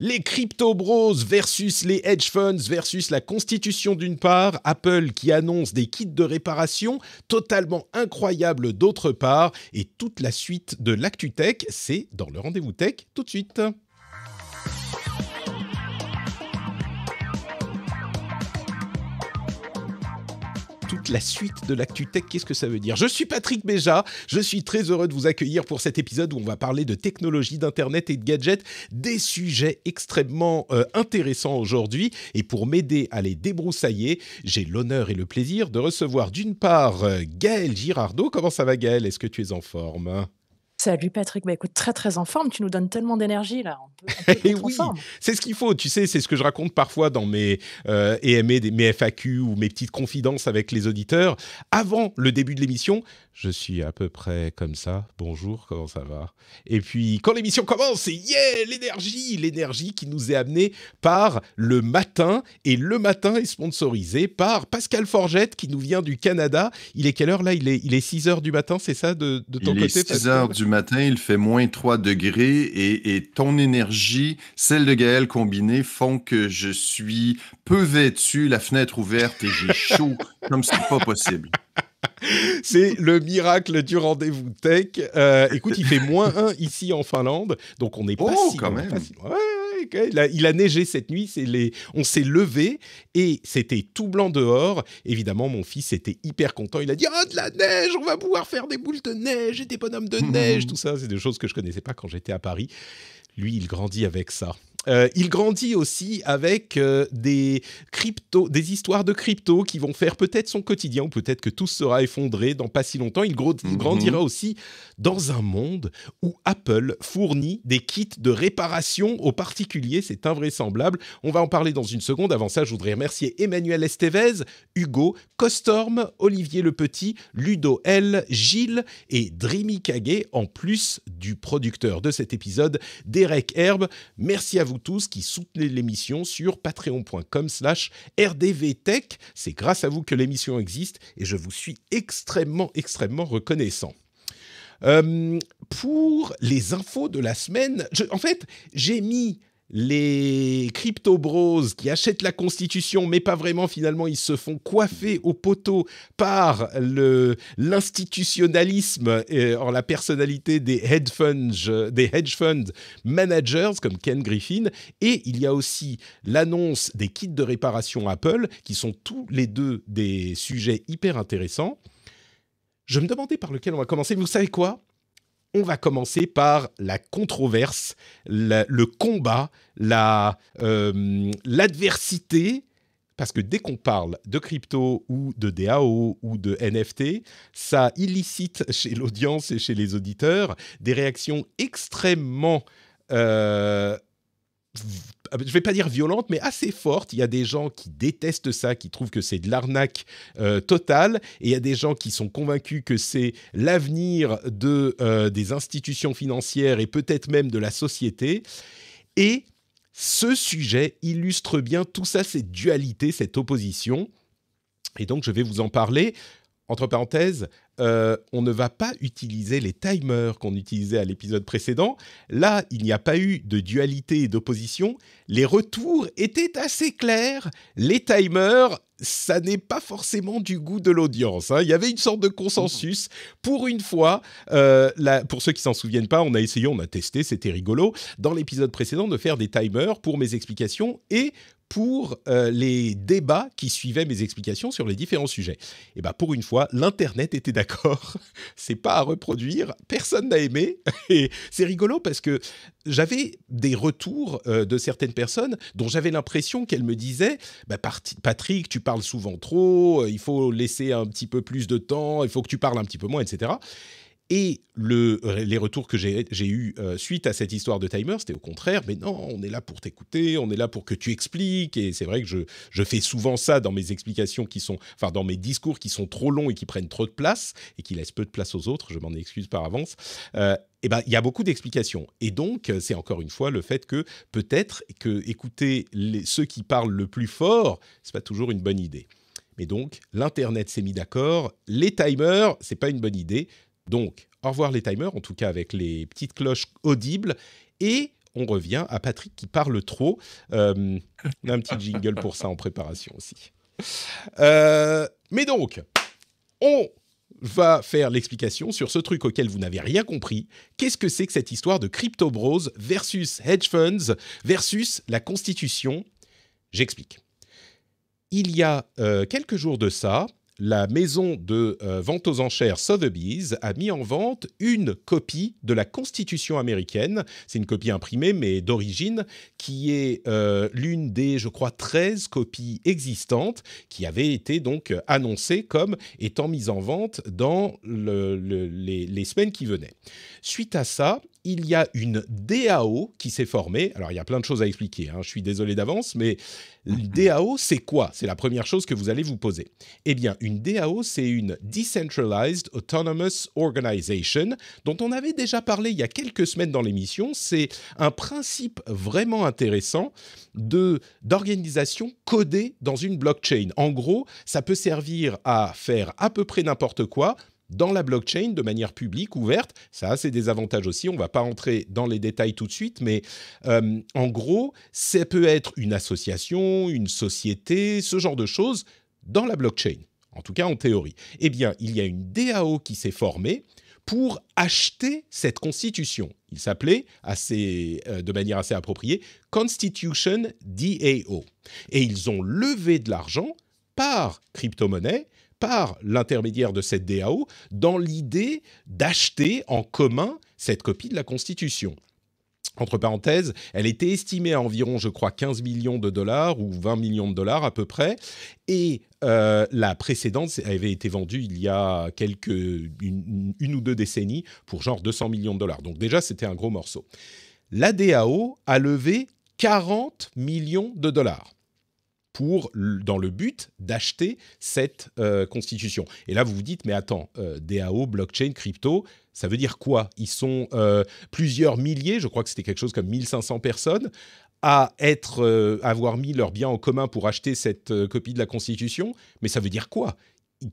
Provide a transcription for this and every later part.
Les crypto bros versus les hedge funds versus la constitution d'une part, Apple qui annonce des kits de réparation totalement incroyables d'autre part, et toute la suite de l'ActuTech, c'est dans le Rendez-vous Tech tout de suite. Toute la suite de l'ActuTech, qu'est-ce que ça veut dire ? Je suis Patrick Béja, je suis très heureux de vous accueillir pour cet épisode où on va parler de technologie, d'internet et de gadgets, des sujets extrêmement intéressants aujourd'hui. Et pour m'aider à les débroussailler, j'ai l'honneur et le plaisir de recevoir d'une part Gaëlle Girardot. Comment ça va Gaëlle ? Est-ce que tu es en forme ? Salut Patrick, bah écoute, très en forme, tu nous donnes tellement d'énergie là, on peut Et être en oui, forme. c'est ce qu'il faut, tu sais, c'est ce que je raconte parfois dans mes EMA, mes FAQ ou mes petites confidences avec les auditeurs. Avant le début de l'émission, je suis à peu près comme ça. Bonjour, comment ça va ? Et puis, quand l'émission commence, c'est yeah, l'énergie qui nous est amenée par Le Matin. Et Le Matin est sponsorisé par Pascal Forgette qui nous vient du Canada. Il est quelle heure là ? Il est 6 heures du matin, c'est ça de ton Il côté, est 6 Pascal ? heures du matin, il fait moins 3 degrés et ton énergie, celle de Gaël combinée, font que je suis peu vêtu, la fenêtre ouverte et j'ai chaud comme c'est pas possible. C'est le miracle du Rendez-vous Tech. Écoute, il fait -1 ici en Finlande, donc on n'est pas si quand loin. même. Pas si loin. Ouais, il a neigé cette nuit, on s'est levé et c'était tout blanc dehors. Évidemment, mon fils était hyper content. Il a dit « Ah, de la neige, on va pouvoir faire des boules de neige et des bonhommes de neige. » Tout ça, c'est des choses que je connaissais pas quand j'étais à Paris. Lui, il grandit avec ça. Il grandit aussi avec des histoires de crypto qui vont faire peut-être son quotidien, ou peut-être que tout sera effondré dans pas si longtemps. Il grandira aussi dans un monde où Apple fournit des kits de réparation aux particuliers. C'est invraisemblable. On va en parler dans une seconde. Avant ça, je voudrais remercier Emmanuel Estevez, Hugo, Costorm, Olivier Le Petit, Ludo L, Gilles et Dreamy Kage, en plus du producteur de cet épisode, Derek Herbe. Merci à vous tous qui soutenez l'émission sur patreon.com/rdvtech. C'est grâce à vous que l'émission existe et je vous suis extrêmement reconnaissant. Pour les infos de la semaine, j'ai mis les crypto bros qui achètent la Constitution, mais pas vraiment, finalement, ils se font coiffer au poteau par l'institutionnalisme en la personnalité des hedge fund managers comme Ken Griffin. Et il y a aussi l'annonce des kits de réparation Apple, qui sont tous les deux des sujets hyper intéressants. Je me demandais par lequel on va commencer. Vous savez quoi ? On va commencer par la controverse, le combat, l'adversité, parce que dès qu'on parle de crypto ou de DAO ou de NFT, ça illicite chez l'audience et chez les auditeurs des réactions extrêmement... je ne vais pas dire violente, mais assez forte. Il y a des gens qui détestent ça, qui trouvent que c'est de l'arnaque totale. Et il y a des gens qui sont convaincus que c'est l'avenir des institutions financières et peut-être même de la société. Et ce sujet illustre bien tout ça, cette dualité, cette opposition. Et donc, je vais vous en parler. Entre parenthèses, on ne va pas utiliser les timers qu'on utilisait à l'épisode précédent. Là, il n'y a pas eu de dualité et d'opposition. Les retours étaient assez clairs. Les timers, ça n'est pas forcément du goût de l'audience, hein. Il y avait une sorte de consensus. Pour une fois, pour ceux qui s'en souviennent pas, on a testé, c'était rigolo, dans l'épisode précédent, de faire des timers pour mes explications et pour les débats qui suivaient mes explications sur les différents sujets. Et bien, pour une fois, l'Internet était d'accord. C'est pas à reproduire. Personne n'a aimé. Et c'est rigolo parce que j'avais des retours de certaines personnes dont j'avais l'impression qu'elles me disaient « Patrick, tu parles souvent trop, il faut laisser un petit peu plus de temps, il faut que tu parles un petit peu moins, etc. » Et les retours que j'ai eus suite à cette histoire de timer, c'était au contraire, mais non, on est là pour t'écouter, on est là pour que tu expliques. Et c'est vrai que je fais souvent ça dans mes explications dans mes discours qui sont trop longs et qui prennent trop de place et qui laissent peu de place aux autres, je m'en excuse par avance. Il y a beaucoup d'explications. Et donc, c'est encore une fois le fait que peut-être que écouter ceux qui parlent le plus fort, c'est pas toujours une bonne idée. Mais donc, l'Internet s'est mis d'accord, les timers, c'est pas une bonne idée. Donc, au revoir les timers, en tout cas avec les petites cloches audibles. Et on revient à Patrick qui parle trop. On a un petit jingle pour ça en préparation aussi. Mais donc, on va faire l'explication sur ce truc auquel vous n'avez rien compris. Qu'est-ce que c'est que cette histoire de Crypto Bros versus hedge funds versus la Constitution ? J'explique. Il y a quelques jours de ça, la maison de vente aux enchères Sotheby's a mis en vente une copie de la Constitution américaine. C'est une copie imprimée, mais d'origine, qui est l'une des, je crois, 13 copies existantes qui avaient été donc annoncées comme étant mises en vente dans les semaines qui venaient. Suite à ça, il y a une DAO qui s'est formée. Alors, il y a plein de choses à expliquer, hein. Je suis désolé d'avance, mais DAO, c'est quoi ? C'est la première chose que vous allez vous poser. Eh bien, une DAO, c'est une Decentralized Autonomous Organization, dont on avait déjà parlé il y a quelques semaines dans l'émission. C'est un principe vraiment intéressant d'organisation codée dans une blockchain. En gros, ça peut servir à faire à peu près n'importe quoi dans la blockchain de manière publique, ouverte. Ça a ses désavantages aussi, on ne va pas rentrer dans les détails tout de suite, mais en gros, ça peut être une association, une société, ce genre de choses dans la blockchain, en tout cas en théorie. Eh bien, il y a une DAO qui s'est formée pour acheter cette constitution. Il s'appelait, de manière assez appropriée, Constitution DAO. Et ils ont levé de l'argent par crypto-monnaie, par l'intermédiaire de cette DAO, dans l'idée d'acheter en commun cette copie de la Constitution. Entre parenthèses, elle était estimée à environ, je crois, 15 millions de dollars ou 20 millions de dollars à peu près. Et la précédente avait été vendue il y a une ou deux décennies pour genre 200 millions de dollars. Donc déjà, c'était un gros morceau. La DAO a levé 40 millions de dollars dans le but d'acheter cette constitution. Et là, vous vous dites, mais attends, DAO, blockchain, crypto, ça veut dire quoi ? Ils sont plusieurs milliers, je crois que c'était quelque chose comme 1500 personnes, à avoir mis leurs biens en commun pour acheter cette copie de la Constitution. Mais ça veut dire quoi ?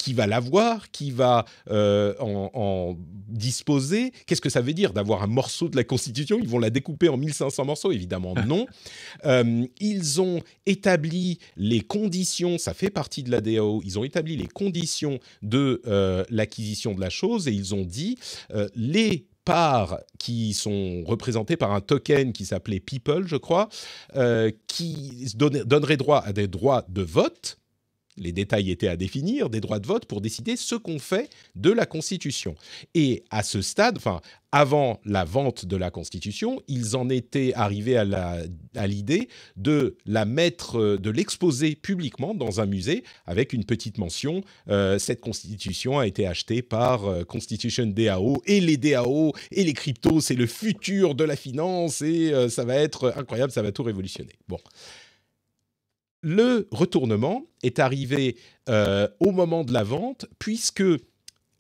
Qui va l'avoir ? Qui va en disposer ? Qu'est-ce que ça veut dire d'avoir un morceau de la Constitution ? Ils vont la découper en 1500 morceaux ? Évidemment, non. Ils ont établi les conditions, ça fait partie de la DAO, ils ont établi les conditions de l'acquisition de la chose et ils ont dit les parts qui sont représentées par un token qui s'appelait People, je crois, qui donnerait droit à des droits de vote. Les détails étaient à définir, des droits de vote pour décider ce qu'on fait de la Constitution. Et à ce stade, avant la vente de la Constitution, ils en étaient arrivés à l'idée de de l'exposer publiquement dans un musée avec une petite mention. Cette Constitution a été achetée par Constitution DAO, et les DAO et les cryptos, c'est le futur de la finance et ça va être incroyable, ça va tout révolutionner. Bon. Le retournement est arrivé au moment de la vente, puisque,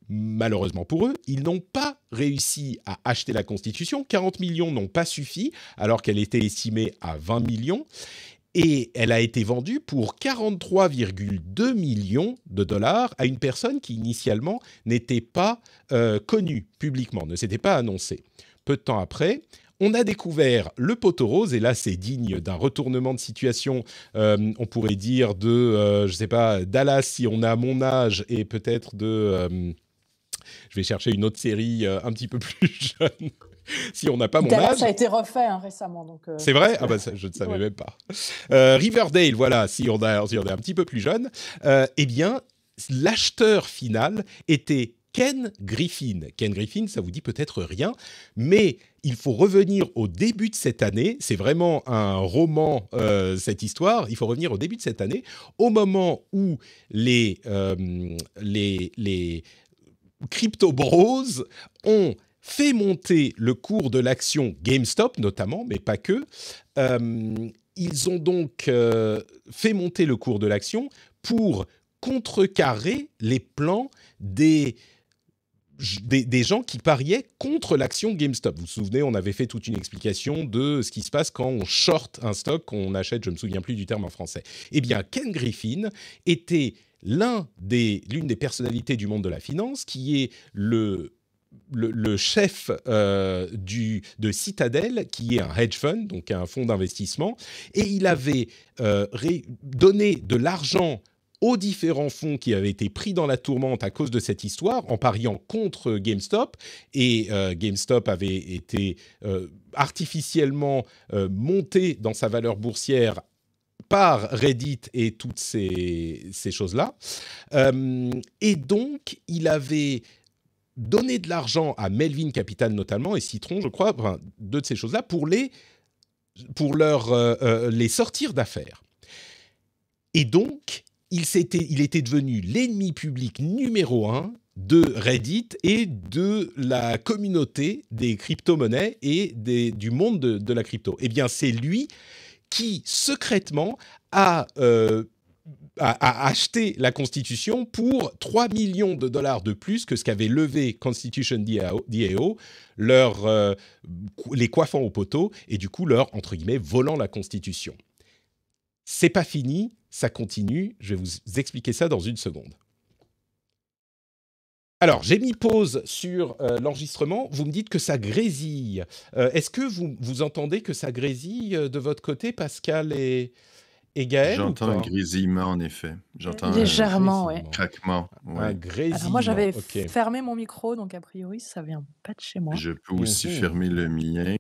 malheureusement pour eux, ils n'ont pas réussi à acheter la Constitution. 40 millions n'ont pas suffi, alors qu'elle était estimée à 20 millions. Et elle a été vendue pour 43,2 millions de dollars à une personne qui, initialement, n'était pas connue publiquement, ne s'était pas annoncée. Peu de temps après, on a découvert le poteau rose, et là, c'est digne d'un retournement de situation, on pourrait dire je ne sais pas, Dallas, si on a mon âge, et peut-être je vais chercher une autre série un petit peu plus jeune, si on n'a pas mon Dallas âge. Ça a été refait récemment. Donc, c'est vrai ? Ça, je ne savais ouais. même pas. Riverdale, voilà, si on est un petit peu plus jeune. Eh bien, l'acheteur final était Ken Griffin. Ken Griffin, ça vous dit peut-être rien, mais il faut revenir au début de cette année. C'est vraiment un roman, cette histoire. Il faut revenir au début de cette année, au moment où les Crypto Bros ont fait monter le cours de l'action GameStop, notamment, mais pas que. Ils ont donc fait monter le cours de l'action pour contrecarrer les plans des gens qui pariaient contre l'action GameStop. Vous vous souvenez, on avait fait toute une explication de ce qui se passe quand on short un stock, qu'on achète, je ne me souviens plus du terme en français. Eh bien, Ken Griffin était l'une des personnalités du monde de la finance qui est le le chef de Citadel, qui est un hedge fund, donc un fonds d'investissement, et il avait donné de l'argent aux différents fonds qui avaient été pris dans la tourmente à cause de cette histoire, en pariant contre GameStop. Et GameStop avait été artificiellement monté dans sa valeur boursière par Reddit et toutes ces choses-là. Et donc, il avait donné de l'argent à Melvin Capital notamment, et Citron, je crois, enfin, deux de ces choses-là, pour les sortir d'affaires. Et donc, il était devenu l'ennemi public numéro 1 de Reddit et de la communauté des crypto-monnaies et du monde de la crypto. Eh bien, c'est lui qui, secrètement, a acheté la Constitution pour 3 millions de dollars de plus que ce qu'avait levé Constitution DAO, les coiffant au poteau, et du coup, leur, entre guillemets, volant la Constitution. C'est pas fini, ça continue. Je vais vous expliquer ça dans une seconde. Alors, j'ai mis pause sur l'enregistrement. Vous me dites que ça grésille. Est-ce que vous entendez que ça grésille de votre côté, Pascal et Gaël? J'entends un grésillement, en effet. J'entends légèrement, un craquement. Un Ouais. grésillement. Alors moi, j'avais ok. fermé mon micro, donc a priori, ça vient pas de chez moi. Je peux aussi fermer le mien.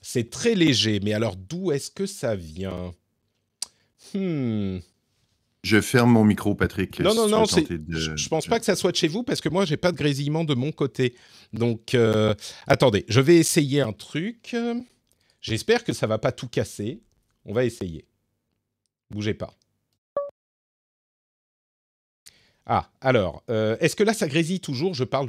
C'est très léger, mais alors d'où est-ce que ça vient? Je ferme mon micro, Patrick. Non, si non, tu non, veux tenter je pense pas que ça soit de chez vous, parce que moi, j'ai pas de grésillement de mon côté. Donc, attendez, je vais essayer un truc. J'espère que ça va pas tout casser. On va essayer. Bougez pas. Ah, alors, est-ce que là, ça grésille toujours? Je parle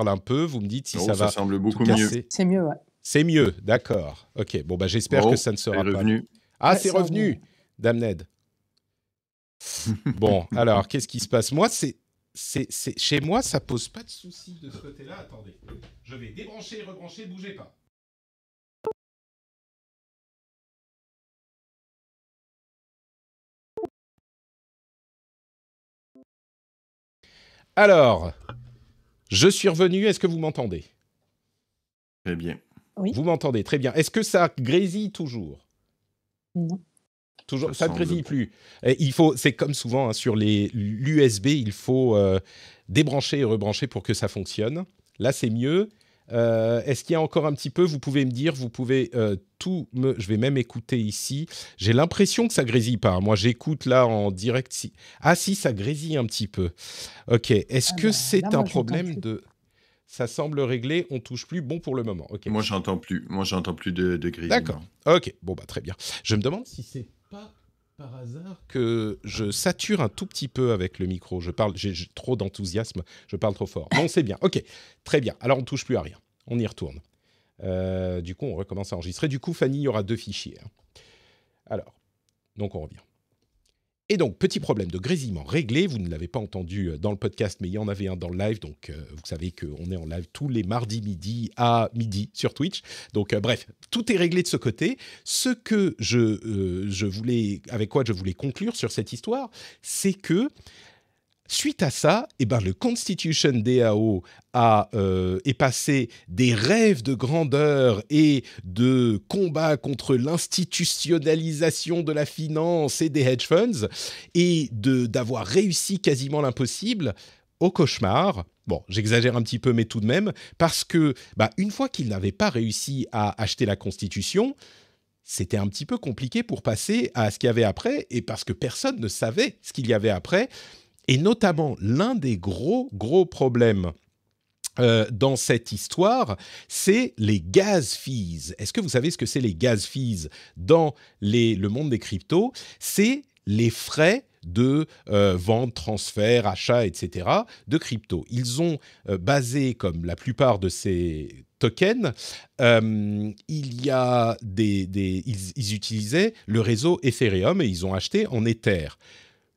un peu. Vous me dites si ça va semble beaucoup tout mieux. casser. C'est mieux, ouais. C'est mieux, d'accord. Ok, bon, bah, j'espère que ça ne sera pas... revenu. Ah, Ouais, c'est c'est revenu. revenu. Damned. Bon, alors, qu'est-ce qui se passe? Moi, chez moi, ça pose pas de soucis de ce côté-là. Attendez, je vais débrancher et rebrancher, bougez pas. Alors, je suis revenu. Est-ce que vous m'entendez? Très bien. Oui. Vous m'entendez, très bien. Est-ce que ça grésille toujours? Non. Toujours, Ça ça ne grésille semble plus. C'est comme souvent sur l'USB, il faut débrancher et rebrancher pour que ça fonctionne. Là, c'est mieux. Est-ce qu'il y a encore un petit peu? Vous pouvez me dire, vous pouvez je vais même écouter ici. J'ai l'impression que ça grésille pas. Moi, j'écoute là en direct. Ah si, ça grésille un petit peu. Ok. Est-ce que c'est là, un moi, problème j'entends de... Ça semble réglé, on touche plus. Bon pour le moment. Ok. Moi, j'entends plus. De grésillement. D'accord. Ok. Bon, bah très bien. Je me demande si c'est pas par hasard que je sature un tout petit peu avec le micro. J'ai trop d'enthousiasme, je parle trop fort. Non, c'est bien. Ok. Très bien. Alors, on touche plus à rien. On y retourne. Du coup, on recommence à enregistrer. Du coup, Fanny, il y aura 2 fichiers. Alors, donc on revient. Et donc, petit problème de grésillement réglé. Vous ne l'avez pas entendu dans le podcast, mais il y en avait un dans le live. Donc, vous savez qu'on est en live tous les mardis midi à midi sur Twitch. Donc, bref, tout est réglé de ce côté. Ce que avec quoi je voulais conclure sur cette histoire, c'est que suite à ça, le Constitution DAO est passé des rêves de grandeur et de combat contre l'institutionnalisation de la finance et des hedge funds et d'avoir réussi quasiment l'impossible au cauchemar. Bon, j'exagère un petit peu, mais tout de même, parce que une fois qu'il n'avait pas réussi à acheter la Constitution, c'était un petit peu compliqué pour passer à ce qu'il y avait après, et parce que personne ne savait ce qu'il y avait après. Et notamment, l'un des gros problèmes dans cette histoire, c'est les gas fees. Est-ce que vous savez ce que c'est les gas fees dans le monde des cryptos? C'est les frais de vente, transfert, achat, etc. de crypto. Ils ont basé, comme la plupart de ces tokens, ils utilisaient le réseau Ethereum et ils ont acheté en Ether.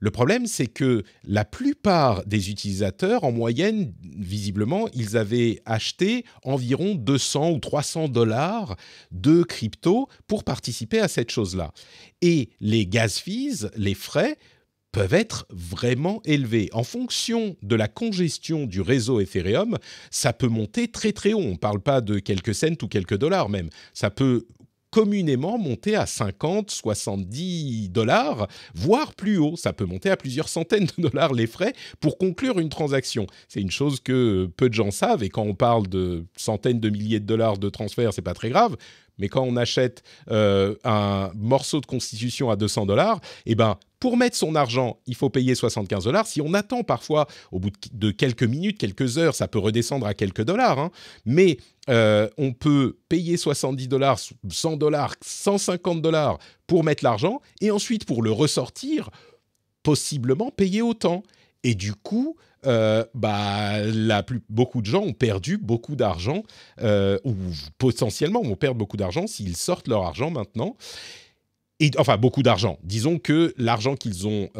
Le problème, c'est que la plupart des utilisateurs, en moyenne, visiblement, ils avaient acheté environ 200 ou 300 $ de crypto pour participer à cette chose-là. Et les gas fees, les frais, peuvent être vraiment élevés. En fonction de la congestion du réseau Ethereum, ça peut monter très très haut. On ne parle pas de quelques cents ou quelques dollars même. Ça peut communément monter à 50, 70 dollars, voire plus haut. Ça peut monter à plusieurs centaines de dollars les frais pour conclure une transaction. C'est une chose que peu de gens savent, et quand on parle de centaines de milliers de dollars de transfert, c'est pas très grave. Mais quand on achète un morceau de constitution à 200 dollars, eh ben, pour mettre son argent, il faut payer 75 dollars. Si on attend parfois, au bout de quelques minutes, quelques heures, ça peut redescendre à quelques dollars. Hein. Mais on peut payer 70 dollars, 100 dollars, 150 dollars pour mettre l'argent, et ensuite pour le ressortir, possiblement payer autant. Et du coup, beaucoup de gens ont perdu beaucoup d'argent, ou potentiellement vont perdre beaucoup d'argent s'ils sortent leur argent maintenant. Enfin, beaucoup d'argent. Disons que l'argent qu'ils ont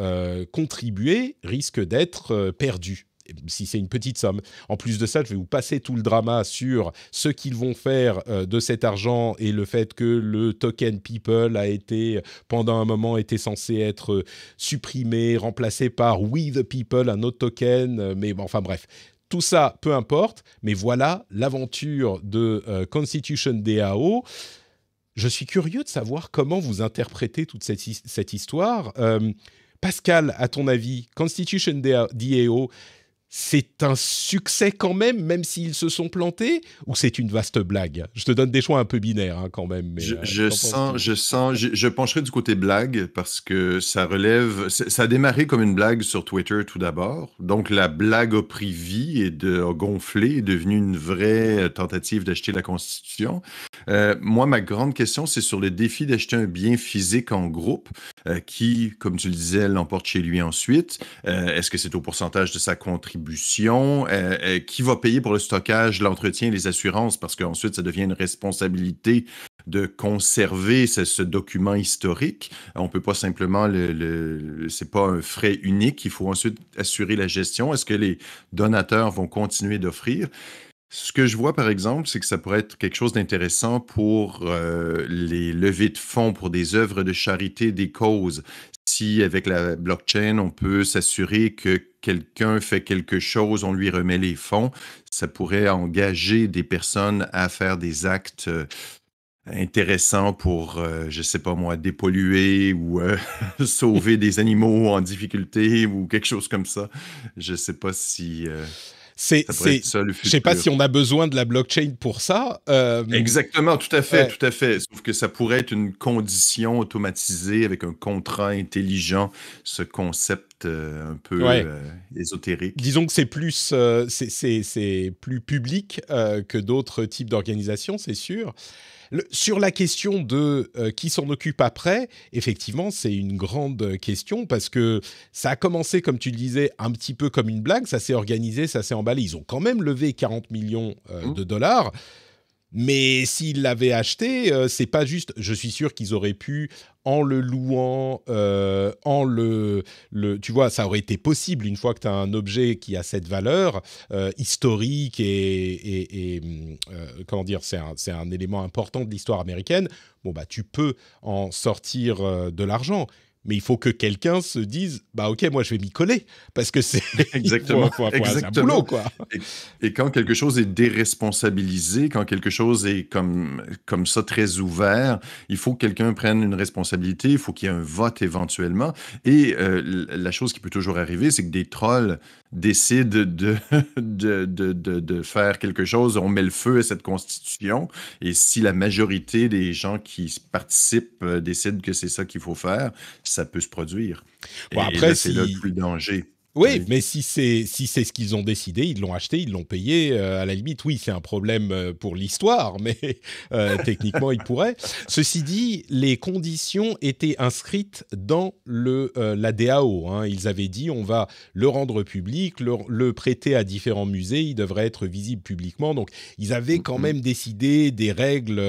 contribué risque d'être perdu, si c'est une petite somme. En plus de ça, je vais vous passer tout le drama sur ce qu'ils vont faire de cet argent, et le fait que le token People a été, pendant un moment, était censé être supprimé, remplacé par We the People, un autre token. Mais bon, enfin bref. Tout ça, peu importe. Mais voilà l'aventure de Constitution DAO. Je suis curieux de savoir comment vous interprétez toute cette histoire. Pascal, à ton avis, Constitution DAO, c'est un succès quand même s'ils se sont plantés, ou c'est une vaste blague? Je te donne des choix un peu binaires hein, quand même. Mais, je pencherai du côté blague parce que ça a démarré comme une blague sur Twitter tout d'abord. Donc la blague a pris vie et a gonflé, est devenue une vraie tentative d'acheter la Constitution. Moi, ma grande question, c'est sur le défi d'acheter un bien physique en groupe qui, comme tu le disais, l'emporte chez lui ensuite. Est-ce que c'est au pourcentage de sa contribution? Qui va payer pour le stockage, l'entretien, les assurances? Parce qu'ensuite, ça devient une responsabilité de conserver ce document historique. On ne peut pas simplement c'est pas un frais unique. Il faut ensuite assurer la gestion. Est-ce que les donateurs vont continuer d'offrir? Ce que je vois, par exemple, c'est que ça pourrait être quelque chose d'intéressant pour les levées de fonds pour des œuvres de charité, des causes. Si, avec la blockchain, on peut s'assurer que quelqu'un fait quelque chose, on lui remet les fonds, ça pourrait engager des personnes à faire des actes intéressants pour, je ne sais pas moi, dépolluer ou sauver des animaux en difficulté ou quelque chose comme ça. Je ne sais pas si... Je ne sais pas si on a besoin de la blockchain pour ça. Exactement, tout à fait, tout à fait. Sauf que ça pourrait être une condition automatisée avec un contrat intelligent, ce concept un peu ésotérique. Disons que c'est plus public que d'autres types d'organisations, c'est sûr. Sur la question de qui s'en occupe après, effectivement, c'est une grande question parce que ça a commencé, comme tu le disais, un petit peu comme une blague, ça s'est organisé, ça s'est emballé. Ils ont quand même levé 40 millions de dollars. Mais s'ils l'avaient acheté, c'est pas juste. Je suis sûr qu'ils auraient pu, en le louant, tu vois, ça aurait été possible une fois que tu as un objet qui a cette valeur historique et comment dire, c'est un élément important de l'histoire américaine. Bon bah, tu peux en sortir de l'argent. Mais il faut que quelqu'un se dise, bah ok, moi je vais m'y coller parce que c'est exactement, c'est un boulot quoi. Et quand quelque chose est déresponsabilisé, quand quelque chose est comme ça très ouvert, il faut que quelqu'un prenne une responsabilité, il faut qu'il y ait un vote éventuellement. Et la chose qui peut toujours arriver, c'est que des trolls décident de faire quelque chose, on met le feu à cette constitution, et si la majorité des gens qui participent décident que c'est ça qu'il faut faire, ça peut se produire. Bon, et après, là, c'est là le plus danger. Oui, mais si c'est ce qu'ils ont décidé, ils l'ont acheté, ils l'ont payé, à la limite, oui, c'est un problème pour l'histoire, mais techniquement, ils pourraient. Ceci dit, les conditions étaient inscrites dans la DAO. Hein. Ils avaient dit, on va le rendre public, le prêter à différents musées, il devrait être visible publiquement. Donc, ils avaient quand même décidé des règles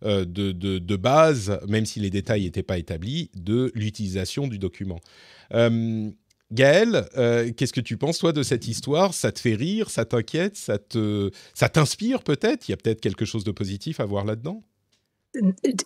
de base, même si les détails n'étaient pas établis, de l'utilisation du document. Gaël, qu'est-ce que tu penses, toi, de cette histoire? Ça te fait rire? Ça t'inquiète? Ça t'inspire peut-être? Il y a peut-être quelque chose de positif à voir là-dedans?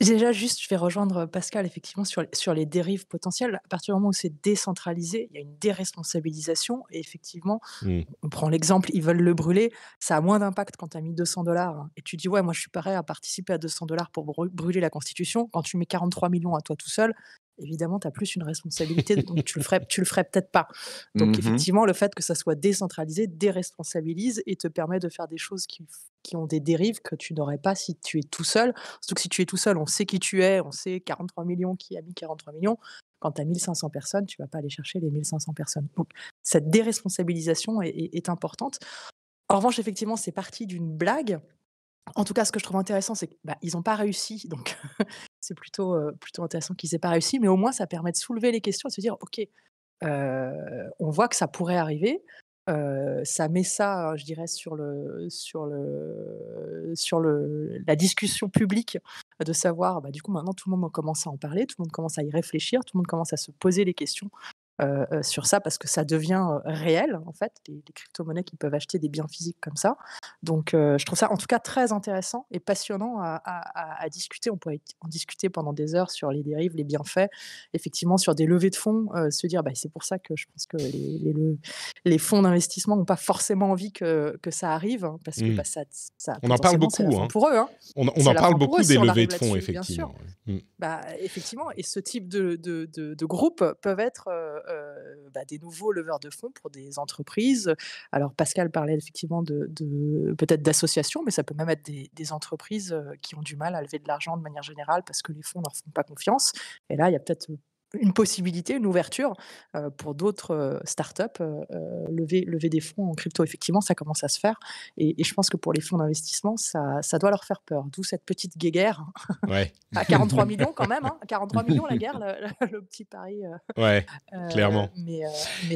Déjà, juste, je vais rejoindre Pascal, effectivement, sur les dérives potentielles. À partir du moment où c'est décentralisé, il y a une déresponsabilisation et effectivement, Mmh. on prend l'exemple, ils veulent le brûler, ça a moins d'impact quand tu as mis 200 $ et tu dis: «Ouais, moi, je suis prêt à participer à 200 $ pour brûler la Constitution». Quand tu mets 43 millions à toi tout seul, évidemment, tu as plus une responsabilité, donc tu le ferais peut-être pas. Donc Mhm. effectivement, le fait que ça soit décentralisé déresponsabilise et te permet de faire des choses qui ont des dérives que tu n'aurais pas si tu es tout seul. Surtout que si tu es tout seul, on sait qui tu es, on sait 43 millions qui a mis 43 millions. Quand tu as 1 500 personnes, tu vas pas aller chercher les 1 500 personnes. Donc cette déresponsabilisation est importante. En revanche, effectivement, c'est parti d'une blague. En tout cas, ce que je trouve intéressant, c'est qu'ils ont pas réussi, donc c'est plutôt intéressant qu'ils aient pas réussi, mais au moins ça permet de soulever les questions et de se dire: «OK, on voit que ça pourrait arriver». Ça met ça, je dirais, sur la discussion publique, de savoir, du coup, maintenant tout le monde commence à en parler, tout le monde commence à y réfléchir, tout le monde commence à se poser les questions, sur ça parce que ça devient, réel, en fait, les cryptomonnaies qui peuvent acheter des biens physiques comme ça. Donc je trouve ça, en tout cas, très intéressant et passionnant à discuter. On pourrait en discuter pendant des heures sur les dérives, les bienfaits, effectivement sur des levées de fonds, se dire: «C'est pour ça que je pense que les fonds d'investissement n'ont pas forcément envie que ça arrive, hein, parce que, Mmh. ça On en parle potentiellement, c'est la beaucoup, fin hein. pour eux, hein. On C'est en la parle fin pour eux beaucoup des si on levées arrive de fonds, là-dessus, bien sûr. effectivement, ouais. Mmh. Effectivement et ce type de groupes peuvent être, des nouveaux leveurs de fonds pour des entreprises. Alors Pascal parlait effectivement de peut-être d'associations, mais ça peut même être des entreprises, qui ont du mal à lever de l'argent de manière générale parce que les fonds leur font pas confiance et là, il y a peut-être, une possibilité, une ouverture, pour d'autres, start-up, lever des fonds en crypto. Effectivement, ça commence à se faire et je pense que pour les fonds d'investissement, ça doit leur faire peur. D'où cette petite guéguerre Ouais. à 43 millions quand même, hein, 43 millions la guerre, le petit pari, Ouais, clairement. mais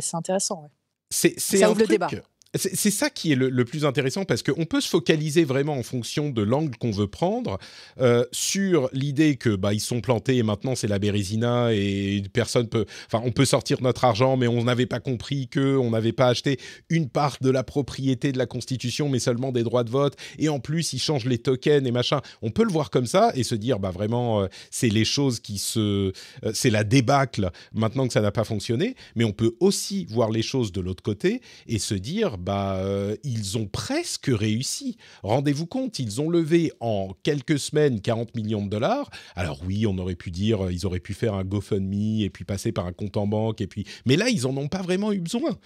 c'est intéressant, ouais. C'est Ça un ouvre le débat. truc. C'est ça qui est le plus intéressant parce qu'on peut se focaliser vraiment en fonction de l'angle qu'on veut prendre sur l'idée que ils sont plantés et maintenant c'est la Bérésina et personne peut. Enfin, on peut sortir notre argent, mais on n'avait pas compris que on n'avait pas acheté une part de la propriété de la Constitution, mais seulement des droits de vote. Et en plus, ils changent les tokens et machin. On peut le voir comme ça et se dire vraiment, c'est les choses c'est la débâcle maintenant que ça n'a pas fonctionné. Mais on peut aussi voir les choses de l'autre côté et se dire ils ont presque réussi. Rendez-vous compte, ils ont levé en quelques semaines 40 millions de dollars. Alors oui, on aurait pu dire, ils auraient pu faire un GoFundMe et puis passer par un compte en banque. Mais là, ils en ont pas vraiment eu besoin.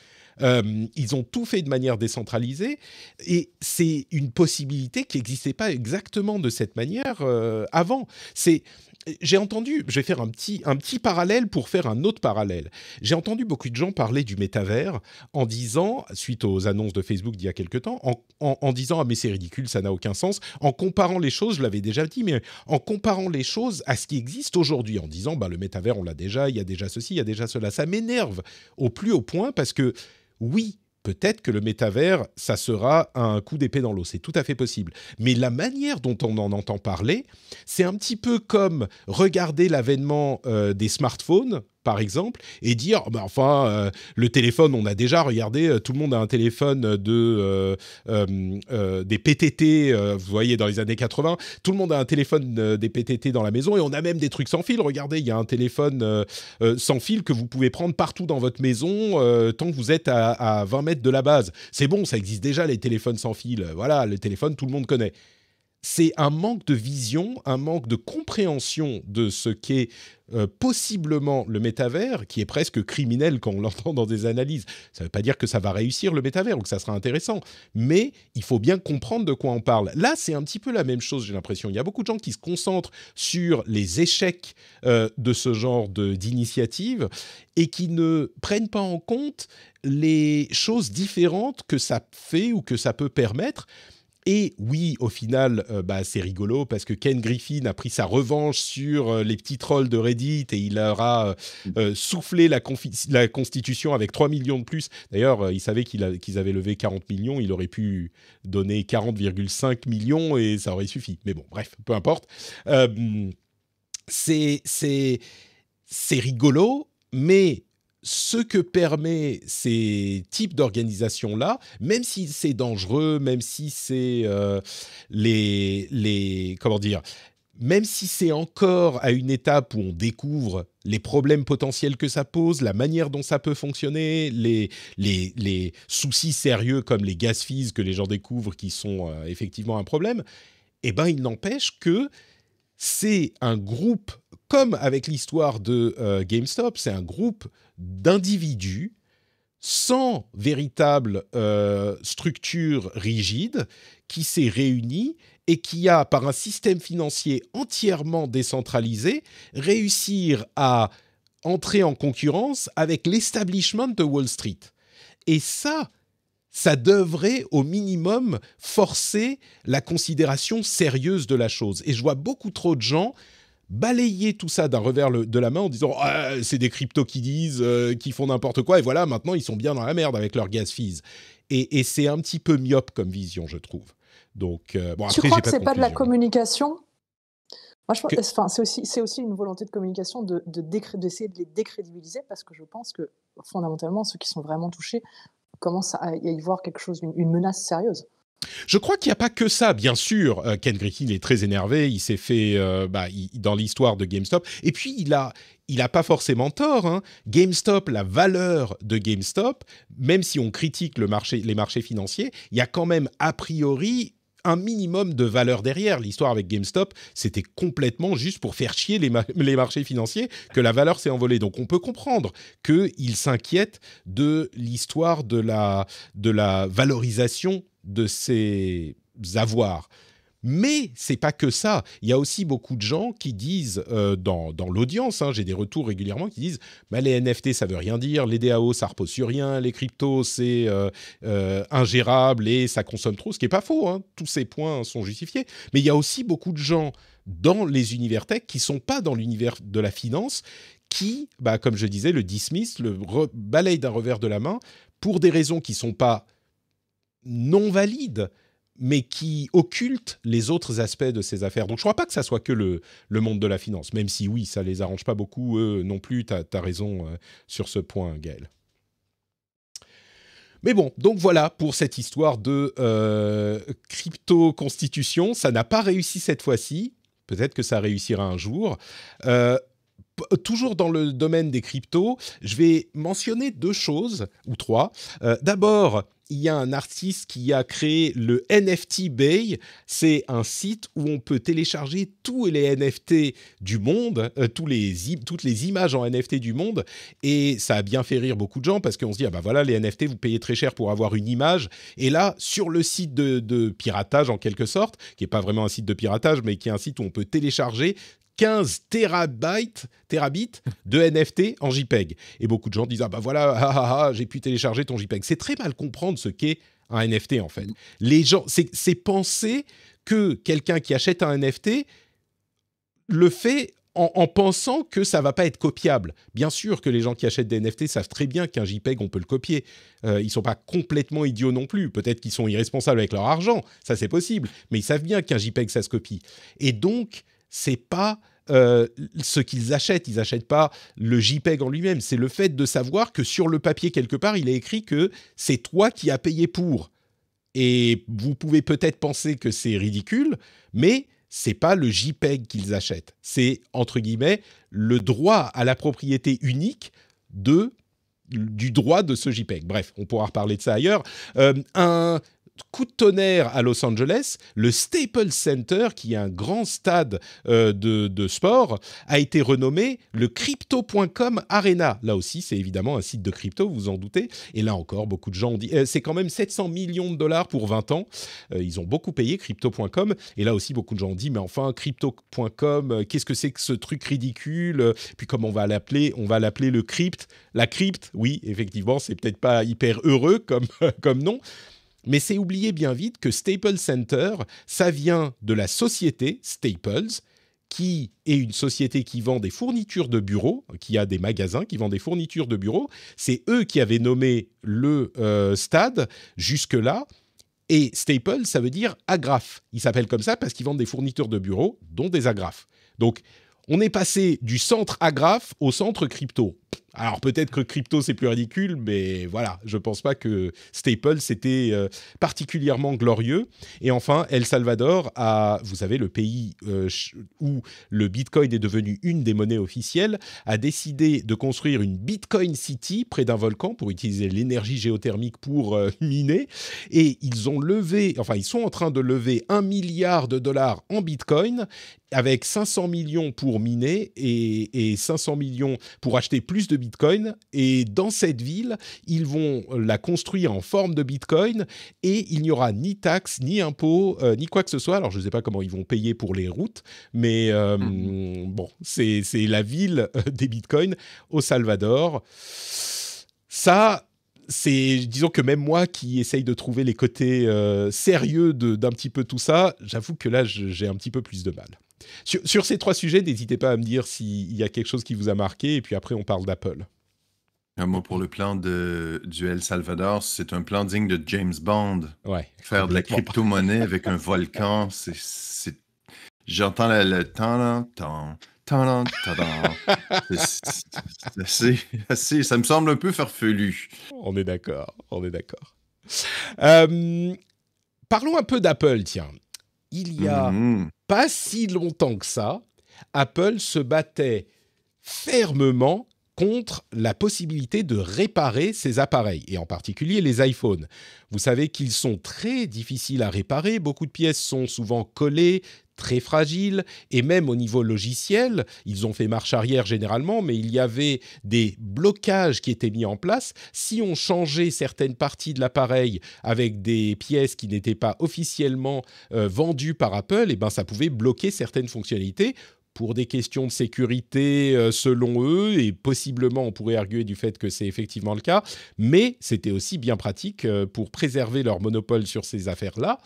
Ils ont tout fait de manière décentralisée et c'est une possibilité qui n'existait pas exactement de cette manière avant. Je vais faire un petit parallèle pour faire un autre parallèle. J'ai entendu beaucoup de gens parler du métavers en disant, suite aux annonces de Facebook d'il y a quelque temps, en disant « Ah mais c'est ridicule, ça n'a aucun sens », en comparant les choses, je l'avais déjà dit, mais en comparant les choses à ce qui existe aujourd'hui, en disant « Le métavers, on l'a déjà, il y a déjà ceci, il y a déjà cela ». Ça m'énerve au plus haut point parce que, oui, peut-être que le métavers, ça sera un coup d'épée dans l'eau, c'est tout à fait possible. Mais la manière dont on en entend parler, c'est un petit peu comme regarder l'avènement des smartphones, par exemple, et dire, le téléphone, on a déjà regardé, tout le monde a un téléphone des PTT, vous voyez, dans les années 80, tout le monde a un téléphone des PTT dans la maison, et on a même des trucs sans fil. Regardez, il y a un téléphone sans fil que vous pouvez prendre partout dans votre maison, tant que vous êtes à 20 mètres de la base. C'est bon, ça existe déjà, les téléphones sans fil. Voilà, le téléphone, tout le monde connaît. C'est un manque de vision, un manque de compréhension de ce qu'est possiblement le métavers, qui est presque criminel quand on l'entend dans des analyses. Ça ne veut pas dire que ça va réussir le métavers ou que ça sera intéressant, mais il faut bien comprendre de quoi on parle. Là, c'est un petit peu la même chose, j'ai l'impression. Il y a beaucoup de gens qui se concentrent sur les échecs de ce genre d'initiative et qui ne prennent pas en compte les choses différentes que ça fait ou que ça peut permettre. Et oui, au final, c'est rigolo parce que Ken Griffin a pris sa revanche sur les petits trolls de Reddit et il leur a soufflé la Constitution avec 3 millions de plus. D'ailleurs, il savait qu'ils avaient levé 40 millions. Il aurait pu donner 40,5 millions et ça aurait suffi. Mais bon, bref, peu importe. C'est rigolo, mais ce que permet ces types d'organisations-là, même si c'est dangereux, même si c'est comment dire, même si c'est encore à une étape où on découvre les problèmes potentiels que ça pose, la manière dont ça peut fonctionner, les soucis sérieux comme les gas fees que les gens découvrent qui sont effectivement un problème, eh ben, il n'empêche que c'est un groupe, comme avec l'histoire de GameStop, c'est un groupe d'individus sans véritable structure rigide qui s'est réuni et qui a, par un système financier entièrement décentralisé, réussir à entrer en concurrence avec l'establishment de Wall Street. Et ça devrait au minimum forcer la considération sérieuse de la chose. Et je vois beaucoup trop de gens balayer tout ça d'un revers de la main en disant ah, c'est des crypto-kiddies qui font n'importe quoi et voilà, maintenant ils sont bien dans la merde avec leurs gas fees. Et c'est un petit peu myope comme vision, je trouve. Donc, bon, tu après, crois j'ai que pas c'est de pas de la conclusion. communication? Moi, je pense, Que- enfin, c'est aussi une volonté de communication d'essayer de les décrédibiliser parce que je pense que fondamentalement, ceux qui sont vraiment touchés commencent à y voir quelque chose, une menace sérieuse. Je crois qu'il n'y a pas que ça, bien sûr. Ken Griffin est très énervé. Il s'est fait dans l'histoire de GameStop. Et puis il a pas forcément tort. Hein. GameStop, la valeur de GameStop, même si on critique les marchés financiers, il y a quand même a priori un minimum de valeur derrière. L'histoire avec GameStop, c'était complètement juste pour faire chier les marchés financiers que la valeur s'est envolée. Donc on peut comprendre qu'ils s'inquiètent de l'histoire de la valorisation de ces avoirs. Mais c'est pas que ça. Il y a aussi beaucoup de gens qui disent dans l'audience, hein, j'ai des retours régulièrement qui disent bah, les NFT ça veut rien dire, les DAO ça repose sur rien, les cryptos c'est ingérable et ça consomme trop, ce qui est pas faux. Hein. Tous ces points sont justifiés. Mais il y a aussi beaucoup de gens dans les univers tech qui sont pas dans l'univers de la finance, qui, bah, comme je disais, le dismissent, le balayent d'un revers de la main pour des raisons qui sont pas non valides, mais qui occultent les autres aspects de ces affaires. Donc je ne crois pas que ça soit que le monde de la finance, même si oui, ça ne les arrange pas beaucoup, eux non plus, tu as raison sur ce point, Gaël. Mais bon, donc voilà pour cette histoire de crypto-constitution. Ça n'a pas réussi cette fois-ci, peut-être que ça réussira un jour. Toujours dans le domaine des cryptos, je vais mentionner 2 choses, ou 3. D'abord, il y a un artiste qui a créé le NFT Bay. C'est un site où on peut télécharger tous les NFT du monde, toutes les images en NFT du monde. Et ça a bien fait rire beaucoup de gens parce qu'on se dit, ah ben voilà, les NFT, vous payez très cher pour avoir une image. Et là, sur le site de piratage, en quelque sorte, qui n'est pas vraiment un site de piratage, mais qui est un site où on peut télécharger 15 terabits de NFT en JPEG. Et beaucoup de gens disent « Ah bah voilà, j'ai pu télécharger ton JPEG ». C'est très mal comprendre ce qu'est un NFT, en fait. Les gens, c'est penser que quelqu'un qui achète un NFT le fait en pensant que ça ne va pas être copiable. Bien sûr que les gens qui achètent des NFT savent très bien qu'un JPEG, on peut le copier. Ils ne sont pas complètement idiots non plus. Peut-être qu'ils sont irresponsables avec leur argent, ça c'est possible. Mais ils savent bien qu'un JPEG, ça se copie. Et donc, c'est pas ce qu'ils achètent. Ils n'achètent pas le JPEG en lui-même. C'est le fait de savoir que sur le papier, quelque part, il est écrit que c'est toi qui as payé pour. Et vous pouvez peut-être penser que c'est ridicule, mais c'est pas le JPEG qu'ils achètent. C'est, entre guillemets, le droit à la propriété unique du droit de ce JPEG. Bref, on pourra reparler de ça ailleurs. Un coup de tonnerre à Los Angeles, le Staples Center, qui est un grand stade de sport, a été renommé le Crypto.com Arena. Là aussi, c'est évidemment un site de crypto, vous vous en doutez. Et là encore, beaucoup de gens ont dit c'est quand même 700 millions de dollars pour 20 ans. Ils ont beaucoup payé, Crypto.com. Et là aussi, beaucoup de gens ont dit mais enfin, Crypto.com, qu'est-ce que c'est que ce truc ridicule? Puis comment on va l'appeler? On va l'appeler le crypt. La crypte, oui, effectivement, c'est peut-être pas hyper heureux comme nom. Mais c'est oublié bien vite que Staples Center, ça vient de la société Staples, qui est une société qui vend des fournitures de bureaux, qui a des magasins qui vendent des fournitures de bureaux. C'est eux qui avaient nommé le stade jusque-là. Et Staples, ça veut dire agrafe. Ils s'appellent comme ça parce qu'ils vendent des fournitures de bureaux, dont des agrafes. Donc, on est passé du centre agrafe au centre crypto. Alors peut-être que crypto c'est plus ridicule, mais voilà, je pense pas que Staples c'était particulièrement glorieux. Et enfin, El Salvador vous savez, le pays où le Bitcoin est devenu une des monnaies officielles, a décidé de construire une Bitcoin City près d'un volcan pour utiliser l'énergie géothermique pour miner. Et ils sont en train de lever $1 milliard en Bitcoin, avec 500 millions pour miner et 500 millions pour acheter plus de Bitcoin. Et dans cette ville, ils vont la construire en forme de Bitcoin et il n'y aura ni taxes, ni impôts, ni quoi que ce soit. Alors, je ne sais pas comment ils vont payer pour les routes, mais bon, c'est la ville des Bitcoins au Salvador. Ça, disons que même moi qui essaye de trouver les côtés sérieux d'un petit peu tout ça, j'avoue que là, j'ai un petit peu plus de mal. Sur ces 3 sujets, n'hésitez pas à me dire s'il y a quelque chose qui vous a marqué, et puis après, on parle d'Apple. Moi, pour le plan du El Salvador, c'est un plan digne de James Bond. Ouais, faire de la crypto-monnaie avec un volcan, j'entends le tan. Ça me semble un peu farfelu. On est d'accord. Parlons un peu d'Apple, tiens. Il y a pas si longtemps que ça, Apple se battait fermement contre la possibilité de réparer ses appareils, et en particulier les iPhones. Vous savez qu'ils sont très difficiles à réparer, beaucoup de pièces sont souvent collées, très fragiles, et même au niveau logiciel, ils ont fait marche arrière généralement, mais il y avait des blocages qui étaient mis en place. Si on changeait certaines parties de l'appareil avec des pièces qui n'étaient pas officiellement vendues par Apple, eh ben, ça pouvait bloquer certaines fonctionnalités pour des questions de sécurité selon eux, et possiblement on pourrait arguer du fait que c'est effectivement le cas, mais c'était aussi bien pratique pour préserver leur monopole sur ces affaires-là.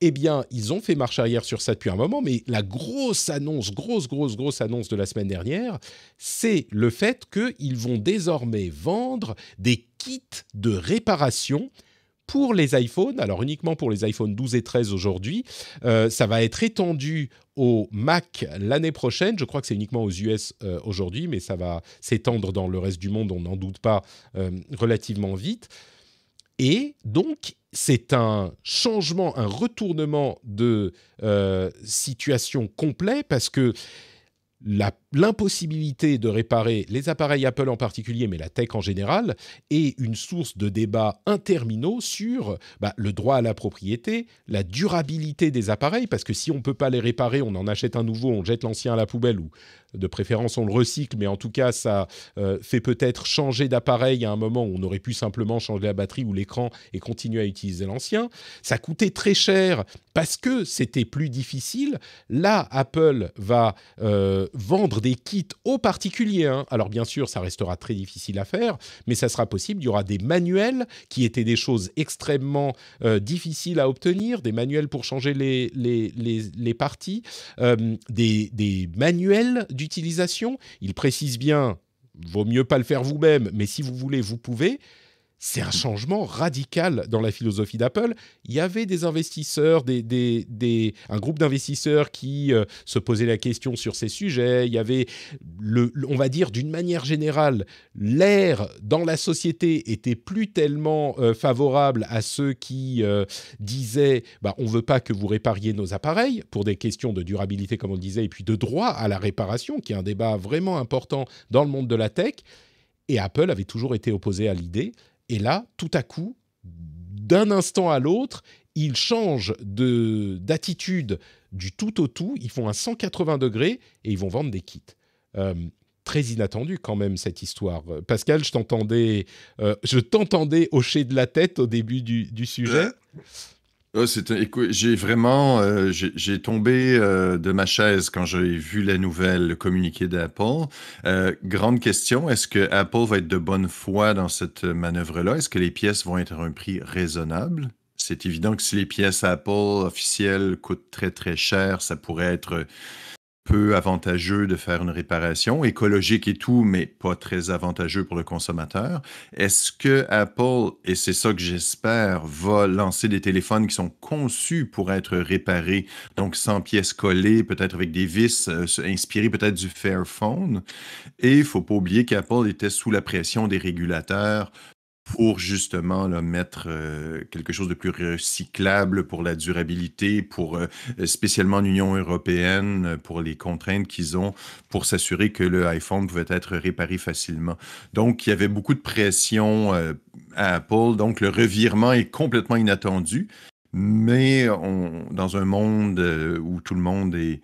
Eh bien, ils ont fait marche arrière sur ça depuis un moment, mais la grosse annonce de la semaine dernière, c'est le fait qu'ils vont désormais vendre des kits de réparation pour les iPhones, alors uniquement pour les iPhone 12 et 13 aujourd'hui. Ça va être étendu au Mac l'année prochaine. Je crois que c'est uniquement aux US aujourd'hui, mais ça va s'étendre dans le reste du monde, on n'en doute pas, relativement vite. Et donc, c'est un changement, un retournement de situation complet, parce que l'impossibilité de réparer les appareils Apple en particulier, mais la tech en général, est une source de débats interminaux sur le droit à la propriété, la durabilité des appareils, parce que si on ne peut pas les réparer, on en achète un nouveau, on jette l'ancien à la poubelle, ou de préférence on le recycle, mais en tout cas ça fait peut-être changer d'appareil à un moment où on aurait pu simplement changer la batterie ou l'écran et continuer à utiliser l'ancien. Ça coûtait très cher parce que c'était plus difficile. Là, Apple va vendre des kits aux particuliers, hein. Alors bien sûr, ça restera très difficile à faire, mais ça sera possible. Il y aura des manuels qui étaient des choses extrêmement difficiles à obtenir, des manuels pour changer les parties, des manuels d'utilisation. Il précise bien, vaut mieux pas le faire vous-même, mais si vous voulez, vous pouvez. C'est un changement radical dans la philosophie d'Apple. Il y avait des investisseurs, un groupe d'investisseurs qui se posaient la question sur ces sujets. Il y avait, on va dire d'une manière générale, l'air dans la société était plus tellement favorable à ceux qui disaient on ne veut pas que vous répariez nos appareils, pour des questions de durabilité, comme on le disait, et puis de droit à la réparation, qui est un débat vraiment important dans le monde de la tech. Et Apple avait toujours été opposé à l'idée. Et là, tout à coup, d'un instant à l'autre, ils changent d'attitude du tout au tout. Ils font un 180 degrés et ils vont vendre des kits. Très inattendu quand même, cette histoire. Pascal, je t'entendais hocher de la tête au début du sujet. Écoute, j'ai tombé de ma chaise quand j'ai vu la nouvelle, le communiqué d'Apple. Grande question, est-ce que Apple va être de bonne foi dans cette manœuvre-là? Est-ce que les pièces vont être à un prix raisonnable? C'est évident que si les pièces Apple officielles coûtent très très cher, ça pourrait être peu avantageux de faire une réparation, écologique et tout, mais pas très avantageux pour le consommateur. Est-ce que Apple, et c'est ça que j'espère, va lancer des téléphones qui sont conçus pour être réparés, donc sans pièces collées, peut-être avec des vis, inspirés peut-être du Fairphone? Et il ne faut pas oublier qu'Apple était sous la pression des régulateurs pour justement là, mettre quelque chose de plus recyclable pour la durabilité, pour spécialement l'Union européenne, pour les contraintes qu'ils ont pour s'assurer que le iPhone pouvait être réparé facilement. Donc, il y avait beaucoup de pression à Apple. Donc, le revirement est complètement inattendu. Mais dans un monde où tout le monde est...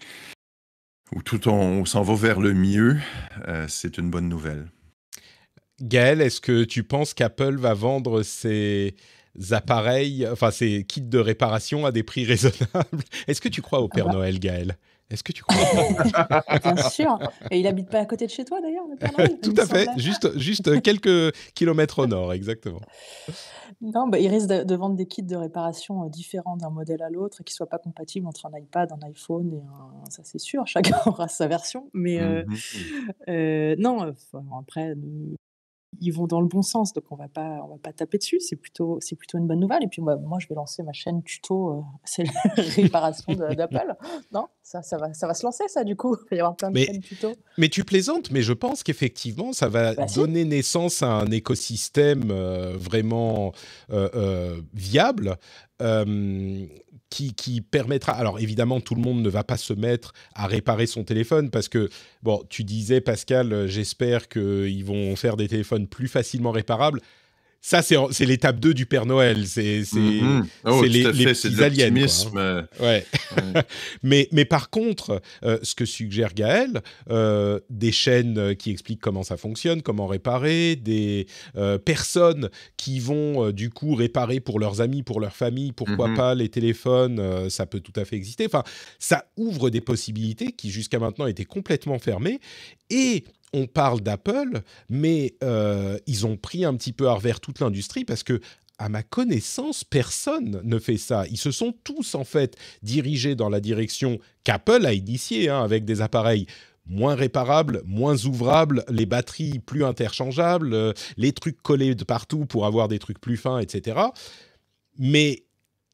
où on s'en va vers le mieux, c'est une bonne nouvelle. Gaël, est-ce que tu penses qu'Apple va vendre ses appareils, enfin ses kits de réparation à des prix raisonnables? Est-ce que tu crois au Père Noël, Gaël? Est-ce que tu crois? Bien sûr. Et il habite pas à côté de chez toi d'ailleurs, le Père Noël, Tout il me à fait, semblait. juste quelques kilomètres au nord, exactement. Non, bah, il risque de vendre des kits de réparation différents d'un modèle à l'autre et qui soient pas compatibles entre un iPad, un iPhone et un. Ça c'est sûr, chacun aura sa version. Mais Mhm. non, enfin, après, ils vont dans le bon sens, donc on va pas taper dessus. C'est plutôt une bonne nouvelle. Et puis moi, je vais lancer ma chaîne tuto, c'est la réparation d'Apple. Non, ça va se lancer, ça, du coup. Il va y avoir plein de Mais chaînes tuto. Mais tu plaisantes, mais je pense qu'effectivement, ça va Bah si. donner naissance à un écosystème vraiment viable euh, qui permettra... Alors évidemment, tout le monde ne va pas se mettre à réparer son téléphone parce que, bon, tu disais, Pascal, j'espère qu'ils vont faire des téléphones plus facilement réparables. Ça, c'est l'étape 2 du Père Noël. Mhm. Oh, C'est tout à les fait, c'est de petits aliens, quoi. Hein. l'optimisme. Ouais. Ouais. Mais par contre, ce que suggère Gaël, des chaînes qui expliquent comment ça fonctionne, comment réparer, des personnes qui vont du coup réparer pour leurs amis, pour leur famille, pourquoi Mhm. pas les téléphones, ça peut tout à fait exister. Enfin, ça ouvre des possibilités qui jusqu'à maintenant étaient complètement fermées. Et on parle d'Apple, mais ils ont pris un petit peu à revers toute l'industrie parce que, à ma connaissance, personne ne fait ça. Ils se sont tous, en fait, dirigés dans la direction qu'Apple a initiée, hein, avec des appareils moins réparables, moins ouvrables, les batteries plus interchangeables, les trucs collés de partout pour avoir des trucs plus fins, etc. Mais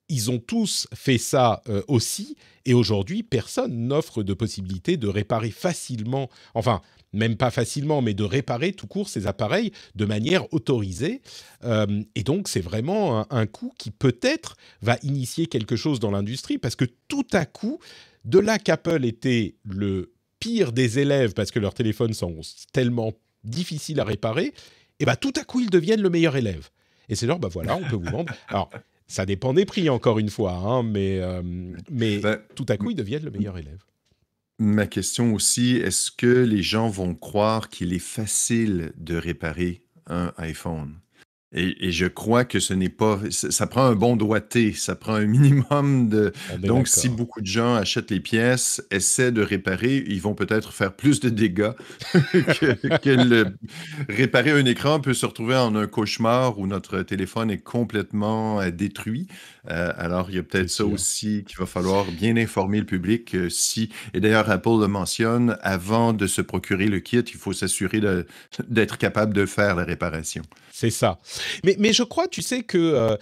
ils ont tous fait ça aussi, et aujourd'hui, personne n'offre de possibilité de réparer facilement, enfin, même pas facilement, mais de réparer tout court ces appareils de manière autorisée. Et donc, c'est vraiment un coup qui peut-être va initier quelque chose dans l'industrie, parce que tout à coup, de là qu'Apple était le pire des élèves, parce que leurs téléphones sont tellement difficiles à réparer, et ben tout à coup, ils deviennent le meilleur élève. Et c'est genre, bah voilà, on peut vous vendre. Alors, ça dépend des prix, encore une fois, hein, mais Ben, tout à coup, ils deviennent le meilleur élève. ma question aussi, est-ce que les gens vont croire qu'il est facile de réparer un iPhone? Et je crois que ce n'est pas... Ça prend un bon doigté, ça prend un minimum de... On est Donc, si d'accord. beaucoup de gens achètent les pièces, essaient de réparer, ils vont peut-être faire plus de dégâts réparer un écran peut se retrouver en un cauchemar où notre téléphone est complètement détruit. Alors, il y a C'est peut-être ça sûr. aussi qu'il va falloir bien informer le public. Si... Et d'ailleurs, Apple le mentionne, avant de se procurer le kit, il faut s'assurer d'être capable de faire la réparation. C'est ça. Mais je crois, tu sais, que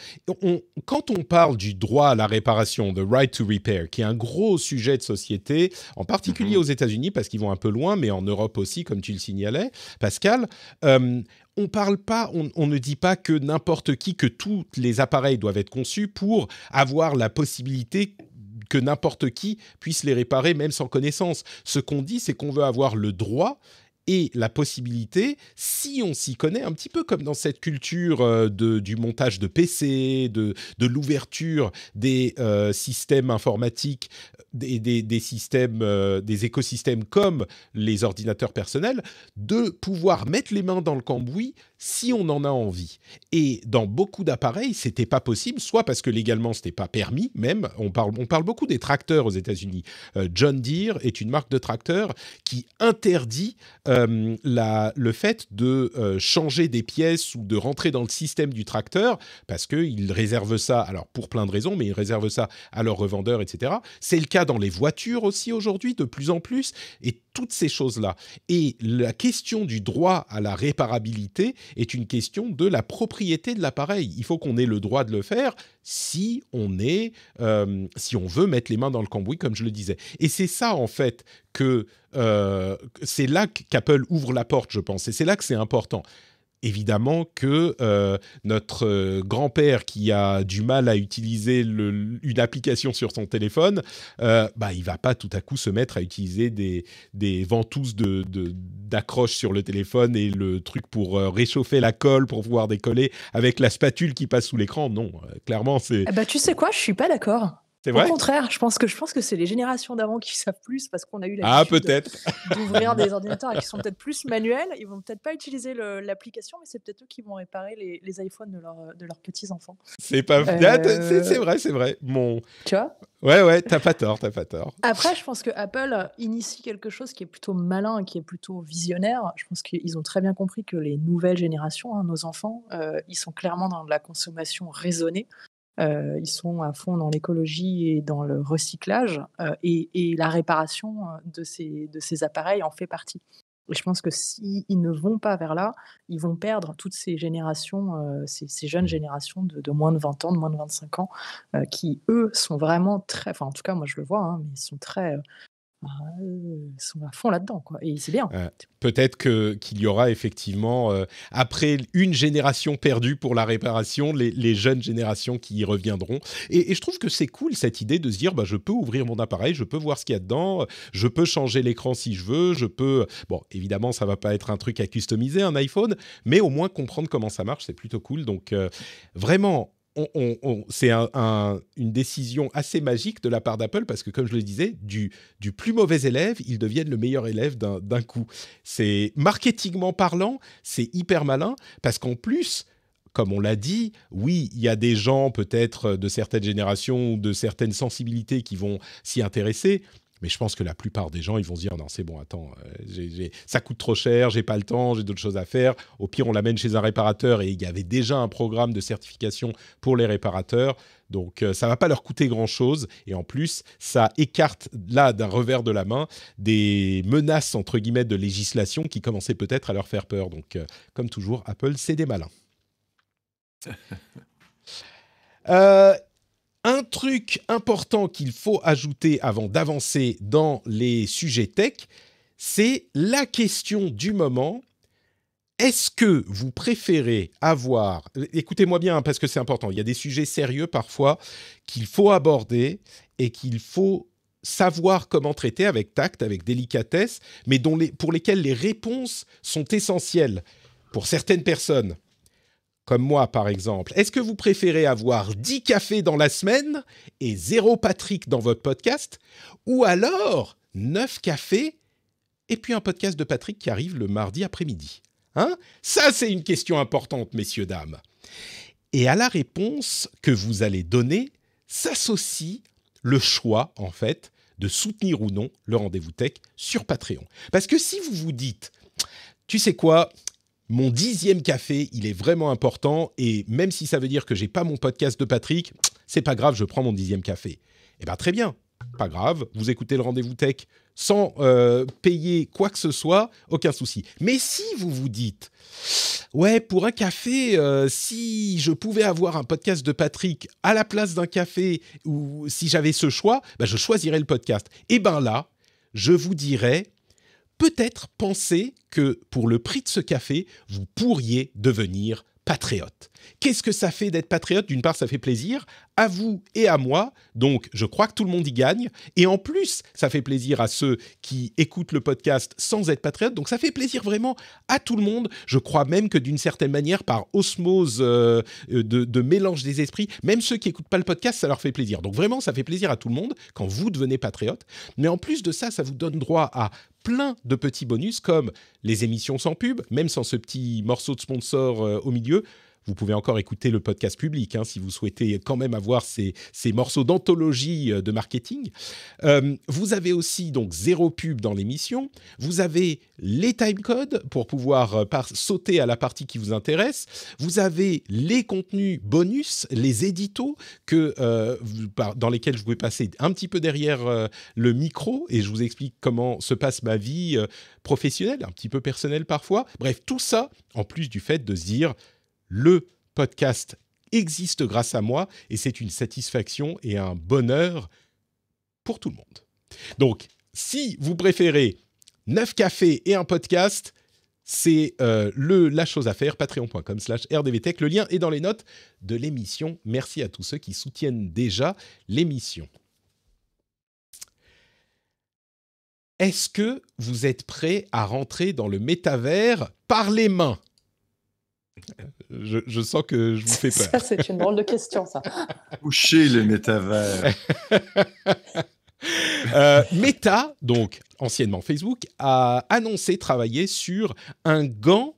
quand on parle du droit à la réparation, the right to repair, qui est un gros sujet de société, en particulier aux Mhm. États-Unis, parce qu'ils vont un peu loin, mais en Europe aussi, comme tu le signalais, Pascal, on parle pas, on ne dit pas que n'importe qui, que tous les appareils doivent être conçus pour avoir la possibilité que n'importe qui puisse les réparer, même sans connaissance. Ce qu'on dit, c'est qu'on veut avoir le droit et la possibilité, si on s'y connaît, un petit peu comme dans cette culture du montage de PC, de l'ouverture des systèmes informatiques, des systèmes, des écosystèmes comme les ordinateurs personnels, de pouvoir mettre les mains dans le cambouis si on en a envie. Et dans beaucoup d'appareils, c'était pas possible, soit parce que légalement c'était pas permis, même. On parle beaucoup des tracteurs aux États-Unis. John Deere est une marque de tracteurs qui interdit le fait de changer des pièces ou de rentrer dans le système du tracteur, parce qu'ils réservent ça, alors pour plein de raisons, mais ils réservent ça à leurs revendeurs, etc. C'est le cas dans les voitures aussi aujourd'hui, de plus en plus, et toutes ces choses-là. Et la question du droit à la réparabilité est une question de la propriété de l'appareil. Il faut qu'on ait le droit de le faire si on veut mettre les mains dans le cambouis, comme je le disais. Et c'est ça, en fait, c'est là qu'Apple ouvre la porte, je pense. Et c'est là que c'est important. Évidemment que notre grand-père qui a du mal à utiliser une application sur son téléphone, il va pas tout à coup se mettre à utiliser des ventouses d'accroche sur le téléphone et le truc pour réchauffer la colle pour pouvoir décoller avec la spatule qui passe sous l'écran. Non, clairement, c'est... Tu sais quoi, je suis pas d'accord. C'est vrai ? Au contraire, je pense que c'est les générations d'avant qui savent plus parce qu'on a eu l'habitude peut-être. D'ouvrir des ordinateurs et qui sont peut-être plus manuels. Ils vont peut-être pas utiliser l'application, mais c'est peut-être eux qui vont réparer les iPhones de leurs petits-enfants. C'est pas c'est vrai. Tu vois ? Ouais, t'as pas tort. Après, je pense que Apple initie quelque chose qui est plutôt malin et qui est plutôt visionnaire. Je pense qu'ils ont très bien compris que les nouvelles générations, nos enfants, ils sont clairement dans de la consommation raisonnée. Ils sont à fond dans l'écologie et dans le recyclage et la réparation de ces appareils en fait partie. Et je pense que s'ils ne vont pas vers là, ils vont perdre toutes ces générations, ces jeunes générations de moins de 20 ans, de moins de 25 ans, qui, eux, sont vraiment très... Enfin, en tout cas, moi, je le vois, mais ils sont très... ils sont à fond là-dedans, quoi. Et c'est bien. Peut-être qu'il y aura effectivement, après une génération perdue pour la réparation, les jeunes générations qui y reviendront. Et je trouve que c'est cool cette idée de se dire, je peux ouvrir mon appareil, je peux voir ce qu'il y a dedans, je peux changer l'écran si je veux, je peux... Bon, évidemment, ça va pas être un truc à customiser, un iPhone, mais au moins comprendre comment ça marche, c'est plutôt cool. Donc, vraiment... c'est une décision assez magique de la part d'Apple parce que, comme je le disais, du plus mauvais élève, ils deviennent le meilleur élève d'un coup. C'est marketingment parlant, c'est hyper malin parce qu'en plus, comme on l'a dit, oui, il y a des gens peut-être de certaines générations ou de certaines sensibilités qui vont s'y intéresser. Mais je pense que la plupart des gens, ils vont se dire « Non, c'est bon, attends, ça coûte trop cher, j'ai pas le temps, j'ai d'autres choses à faire. » Au pire, on l'amène chez un réparateur et il y avait déjà un programme de certification pour les réparateurs. Donc, ça va pas leur coûter grand-chose. Et en plus, ça écarte, là, d'un revers de la main, des menaces, entre guillemets, de législation qui commençaient peut-être à leur faire peur. Donc, comme toujours, Apple, c'est des malins. Un truc important qu'il faut ajouter avant d'avancer dans les sujets tech, c'est la question du moment. Est-ce que vous préférez avoir... Écoutez-moi bien, parce que c'est important. Il y a des sujets sérieux parfois qu'il faut aborder et qu'il faut savoir comment traiter avec tact, avec délicatesse, mais pour lesquels les réponses sont essentielles pour certaines personnes. Comme moi, par exemple. Est-ce que vous préférez avoir 10 cafés dans la semaine et 0 Patrick dans votre podcast ? Ou alors 9 cafés et puis un podcast de Patrick qui arrive le mardi après-midi ? Ça, c'est une question importante, messieurs, dames. Et à la réponse que vous allez donner, s'associe le choix, en fait, de soutenir ou non le Rendez-vous Tech sur Patreon. Parce que si vous vous dites, tu sais quoi ? Mon 10e café, il est vraiment important et même si ça veut dire que j'ai pas mon podcast de Patrick, c'est pas grave, je prends mon 10e café. Eh bien, très bien, pas grave, vous écoutez le Rendez-vous Tech sans payer quoi que ce soit, aucun souci. Mais si vous vous dites, ouais, pour un café, si je pouvais avoir un podcast de Patrick à la place d'un café ou si j'avais ce choix, je choisirais le podcast. Et bien là, je vous dirais... Peut-être penser que pour le prix de ce café, vous pourriez devenir patriote. Qu'est-ce que ça fait d'être patriote ? D'une part, ça fait plaisir à vous et à moi. Donc, je crois que tout le monde y gagne. Et en plus, ça fait plaisir à ceux qui écoutent le podcast sans être patriotes. Donc, ça fait plaisir vraiment à tout le monde. Je crois même que d'une certaine manière, par osmose de mélange des esprits, même ceux qui n'écoutent pas le podcast, ça leur fait plaisir. Donc, vraiment, ça fait plaisir à tout le monde quand vous devenez patriote. Mais en plus de ça, ça vous donne droit à plein de petits bonus comme les émissions sans pub, même sans ce petit morceau de sponsor au milieu. Vous pouvez encore écouter le podcast public si vous souhaitez quand même avoir ces morceaux d'anthologie de marketing. Vous avez aussi donc 0 pub dans l'émission. Vous avez les timecodes pour pouvoir sauter à la partie qui vous intéresse. Vous avez les contenus bonus, les éditos dans lesquels je pouvais passer un petit peu derrière le micro et je vous explique comment se passe ma vie professionnelle, un petit peu personnelle parfois. Bref, tout ça en plus du fait de se dire le podcast existe grâce à moi et c'est une satisfaction et un bonheur pour tout le monde. Donc, si vous préférez 9 cafés et un podcast, c'est la chose à faire, patreon.com/rdvtech. Le lien est dans les notes de l'émission. Merci à tous ceux qui soutiennent déjà l'émission. Est-ce que vous êtes prêts à rentrer dans le métavers par les mains ? Je sens que je vous fais peur. Ça, c'est une drôle de question, ça. Toucher le métavers. Meta, donc anciennement Facebook, a annoncé travailler sur un gant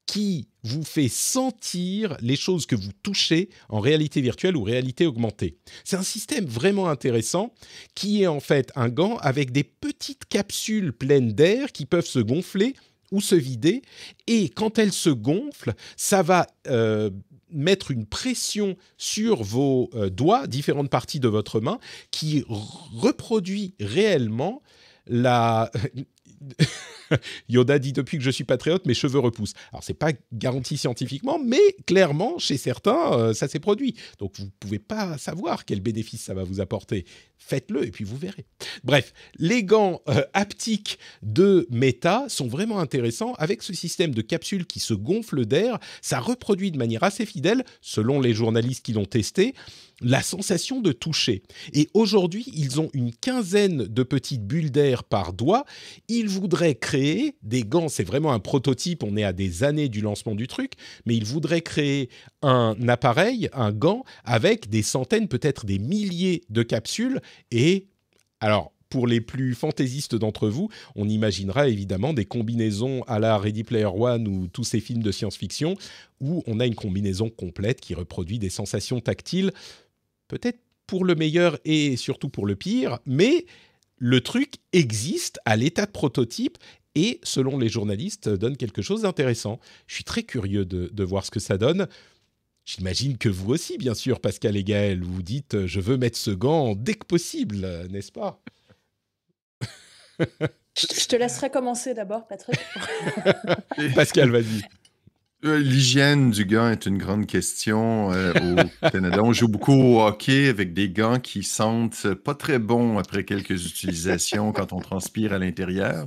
qui vous fait sentir les choses que vous touchez en réalité virtuelle ou réalité augmentée. C'est un système vraiment intéressant qui est en fait un gant avec des petites capsules pleines d'air qui peuvent se gonfler ou se vider, et quand elles se gonflent, ça va mettre une pression sur vos doigts, différentes parties de votre main, qui reproduit réellement la... Yoda dit depuis que je suis patriote, mes cheveux repoussent. Alors, c'est pas garanti scientifiquement, mais clairement, chez certains, ça s'est produit. Donc, vous pouvez pas savoir quel bénéfice ça va vous apporter. Faites-le et puis vous verrez. Bref, les gants haptiques de Meta sont vraiment intéressants. Avec ce système de capsules qui se gonflent d'air, ça reproduit de manière assez fidèle, selon les journalistes qui l'ont testé, la sensation de toucher. Et aujourd'hui, ils ont une quinzaine de petites bulles d'air par doigt. Ils voudraient créer des gants, c'est vraiment un prototype, on est à des années du lancement du truc, mais ils voudraient créer un appareil, un gant, avec des centaines, peut-être des milliers de capsules. Et alors, pour les plus fantaisistes d'entre vous, on imaginera évidemment des combinaisons à la Ready Player One ou tous ces films de science-fiction, où on a une combinaison complète qui reproduit des sensations tactiles, peut-être pour le meilleur et surtout pour le pire, mais le truc existe à l'état de prototype et, selon les journalistes, donne quelque chose d'intéressant. Je suis très curieux de voir ce que ça donne. J'imagine que vous aussi, bien sûr, Pascal et Gaël, vous dites « je veux mettre ce gant dès que possible », n'est-ce pas ? Je te laisserai commencer d'abord, Patrick. Pascal, vas-y. L'hygiène du gant est une grande question au Canada. On joue beaucoup au hockey avec des gants qui sentent pas très bon après quelques utilisations quand on transpire à l'intérieur.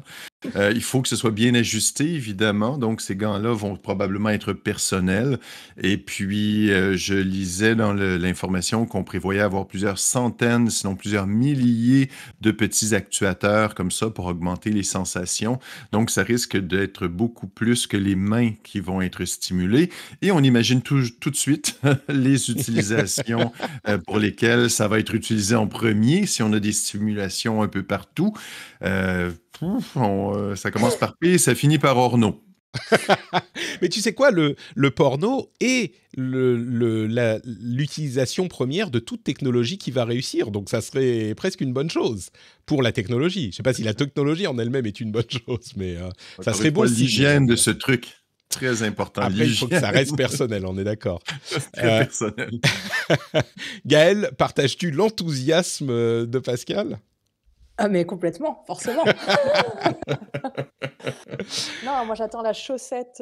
Il faut que ce soit bien ajusté, évidemment. Donc, ces gants-là vont probablement être personnels. Et puis, je lisais dans l'information qu'on prévoyait avoir plusieurs centaines, sinon plusieurs milliers de petits actuateurs comme ça pour augmenter les sensations. Donc, ça risque d'être beaucoup plus que les mains qui vont être stimulées. Et on imagine tout de suite les utilisations pour lesquelles ça va être utilisé en premier. Si on a des stimulations un peu partout, ça commence par P et ça finit par Orno. Mais tu sais quoi, le porno est l'utilisation première de toute technologie qui va réussir. Donc ça serait presque une bonne chose pour la technologie. Je ne sais pas si la technologie en elle-même est une bonne chose, mais ça serait bon. L'hygiène de ce truc, très important. Après, il faut que ça reste personnel, on est d'accord. Très personnel. Gaël, partages-tu l'enthousiasme de Pascal ? Ah mais complètement, forcément. Non, moi j'attends la chaussette.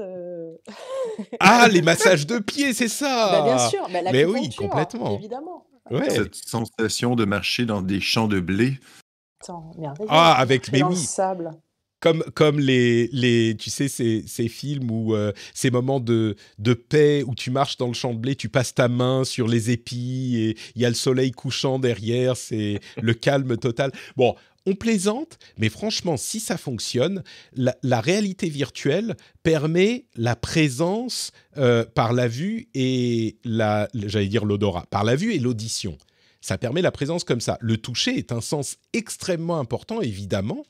Ah, les massages de pieds, c'est ça. Bah, bien sûr, bah, mais oui, complètement. Évidemment. Ouais. Cette sensation de marcher dans des champs de blé. Attends, merveilleux. Ah, avec dans oui. le sable. comme tu sais, ces films où ces moments de paix où tu marches dans le champ de blé, tu passes ta main sur les épis et il y a le soleil couchant derrière, c'est le calme total. Bon, on plaisante, mais franchement, si ça fonctionne, la réalité virtuelle permet la présence par la vue et j'allais dire l'odorat, par la vue et l'audition. Ça permet la présence comme ça. Le toucher est un sens extrêmement important, évidemment,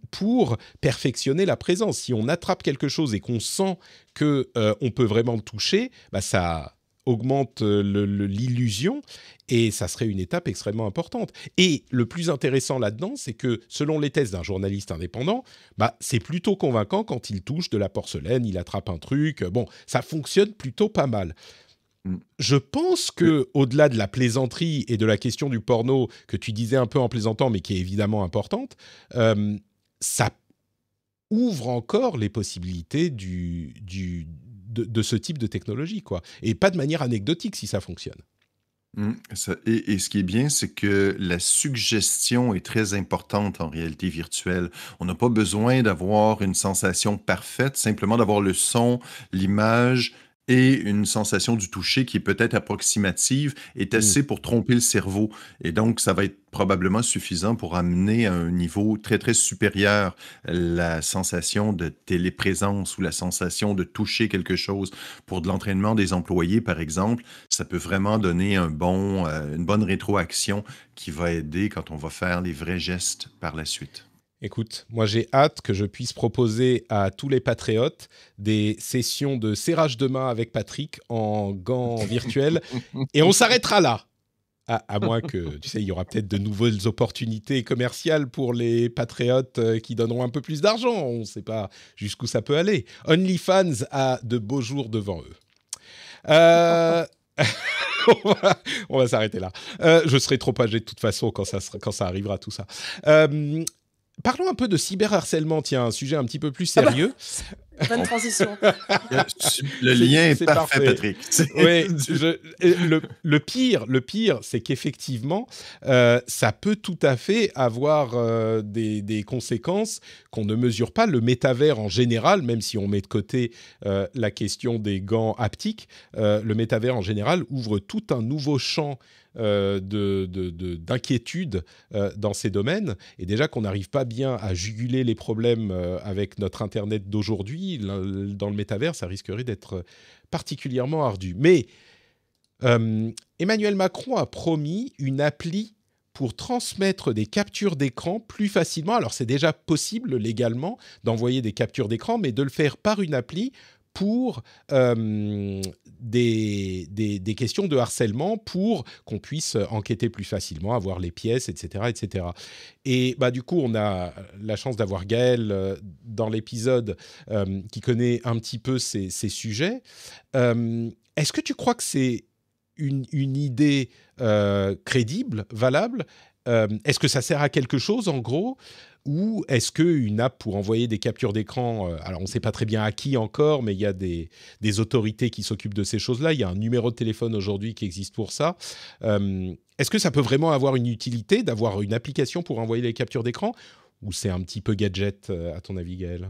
pour perfectionner la présence. Si on attrape quelque chose et qu'on sent qu'on peut vraiment le toucher, bah ça augmente l'illusion et ça serait une étape extrêmement importante. Et le plus intéressant là-dedans, c'est que selon les tests d'un journaliste indépendant, bah, c'est plutôt convaincant quand il touche de la porcelaine, il attrape un truc. Bon, ça fonctionne plutôt pas mal. Je pense que, au-delà de la plaisanterie et de la question du porno que tu disais un peu en plaisantant, mais qui est évidemment importante, ça ouvre encore les possibilités de ce type de technologie, quoi. Et pas de manière anecdotique si ça fonctionne. Et ce qui est bien, c'est que la suggestion est très importante en réalité virtuelle. On n'a pas besoin d'avoir une sensation parfaite, simplement d'avoir le son, l'image et une sensation du toucher qui est peut-être approximative est assez pour tromper le cerveau. Et donc, ça va être probablement suffisant pour amener à un niveau très, très supérieur la sensation de téléprésence ou la sensation de toucher quelque chose. Pour de l'entraînement des employés, par exemple, ça peut vraiment donner une bonne rétroaction qui va aider quand on va faire les vrais gestes par la suite. Écoute, moi j'ai hâte que je puisse proposer à tous les patriotes des sessions de serrage de main avec Patrick en gants virtuels et on s'arrêtera là. À moins que, tu sais, il y aura peut-être de nouvelles opportunités commerciales pour les patriotes qui donneront un peu plus d'argent. On ne sait pas jusqu'où ça peut aller. OnlyFans a de beaux jours devant eux. On va s'arrêter là. Je serai trop âgé de toute façon quand ça arrivera tout ça. Parlons un peu de cyberharcèlement, tiens, un sujet un petit peu plus sérieux. Bonne transition. Le lien est parfait, Patrick. Oui, le pire, c'est qu'effectivement, ça peut tout à fait avoir des conséquences qu'on ne mesure pas. Le métavers en général, même si on met de côté la question des gants haptiques, le métavers en général ouvre tout un nouveau champ d'inquiétude dans ces domaines. Et déjà qu'on n'arrive pas bien à juguler les problèmes avec notre Internet d'aujourd'hui, dans le métavers, ça risquerait d'être particulièrement ardu. Mais Emmanuel Macron a promis une appli pour transmettre des captures d'écran plus facilement. Alors, c'est déjà possible légalement d'envoyer des captures d'écran, mais de le faire par une appli pour des questions de harcèlement, pour qu'on puisse enquêter plus facilement, avoir les pièces, etc., etc. Et bah, du coup, on a la chance d'avoir Gaël dans l'épisode qui connaît un petit peu ces sujets. Est-ce que tu crois que c'est une idée crédible, valable ? Est-ce que ça sert à quelque chose, en gros ? Ou est-ce qu'une app pour envoyer des captures d'écran, alors on ne sait pas très bien à qui encore, mais il y a des autorités qui s'occupent de ces choses-là, il y a un numéro de téléphone aujourd'hui qui existe pour ça. Est-ce que ça peut vraiment avoir une utilité d'avoir une application pour envoyer les captures d'écran ? Ou c'est un petit peu gadget, à ton avis, Gaël ?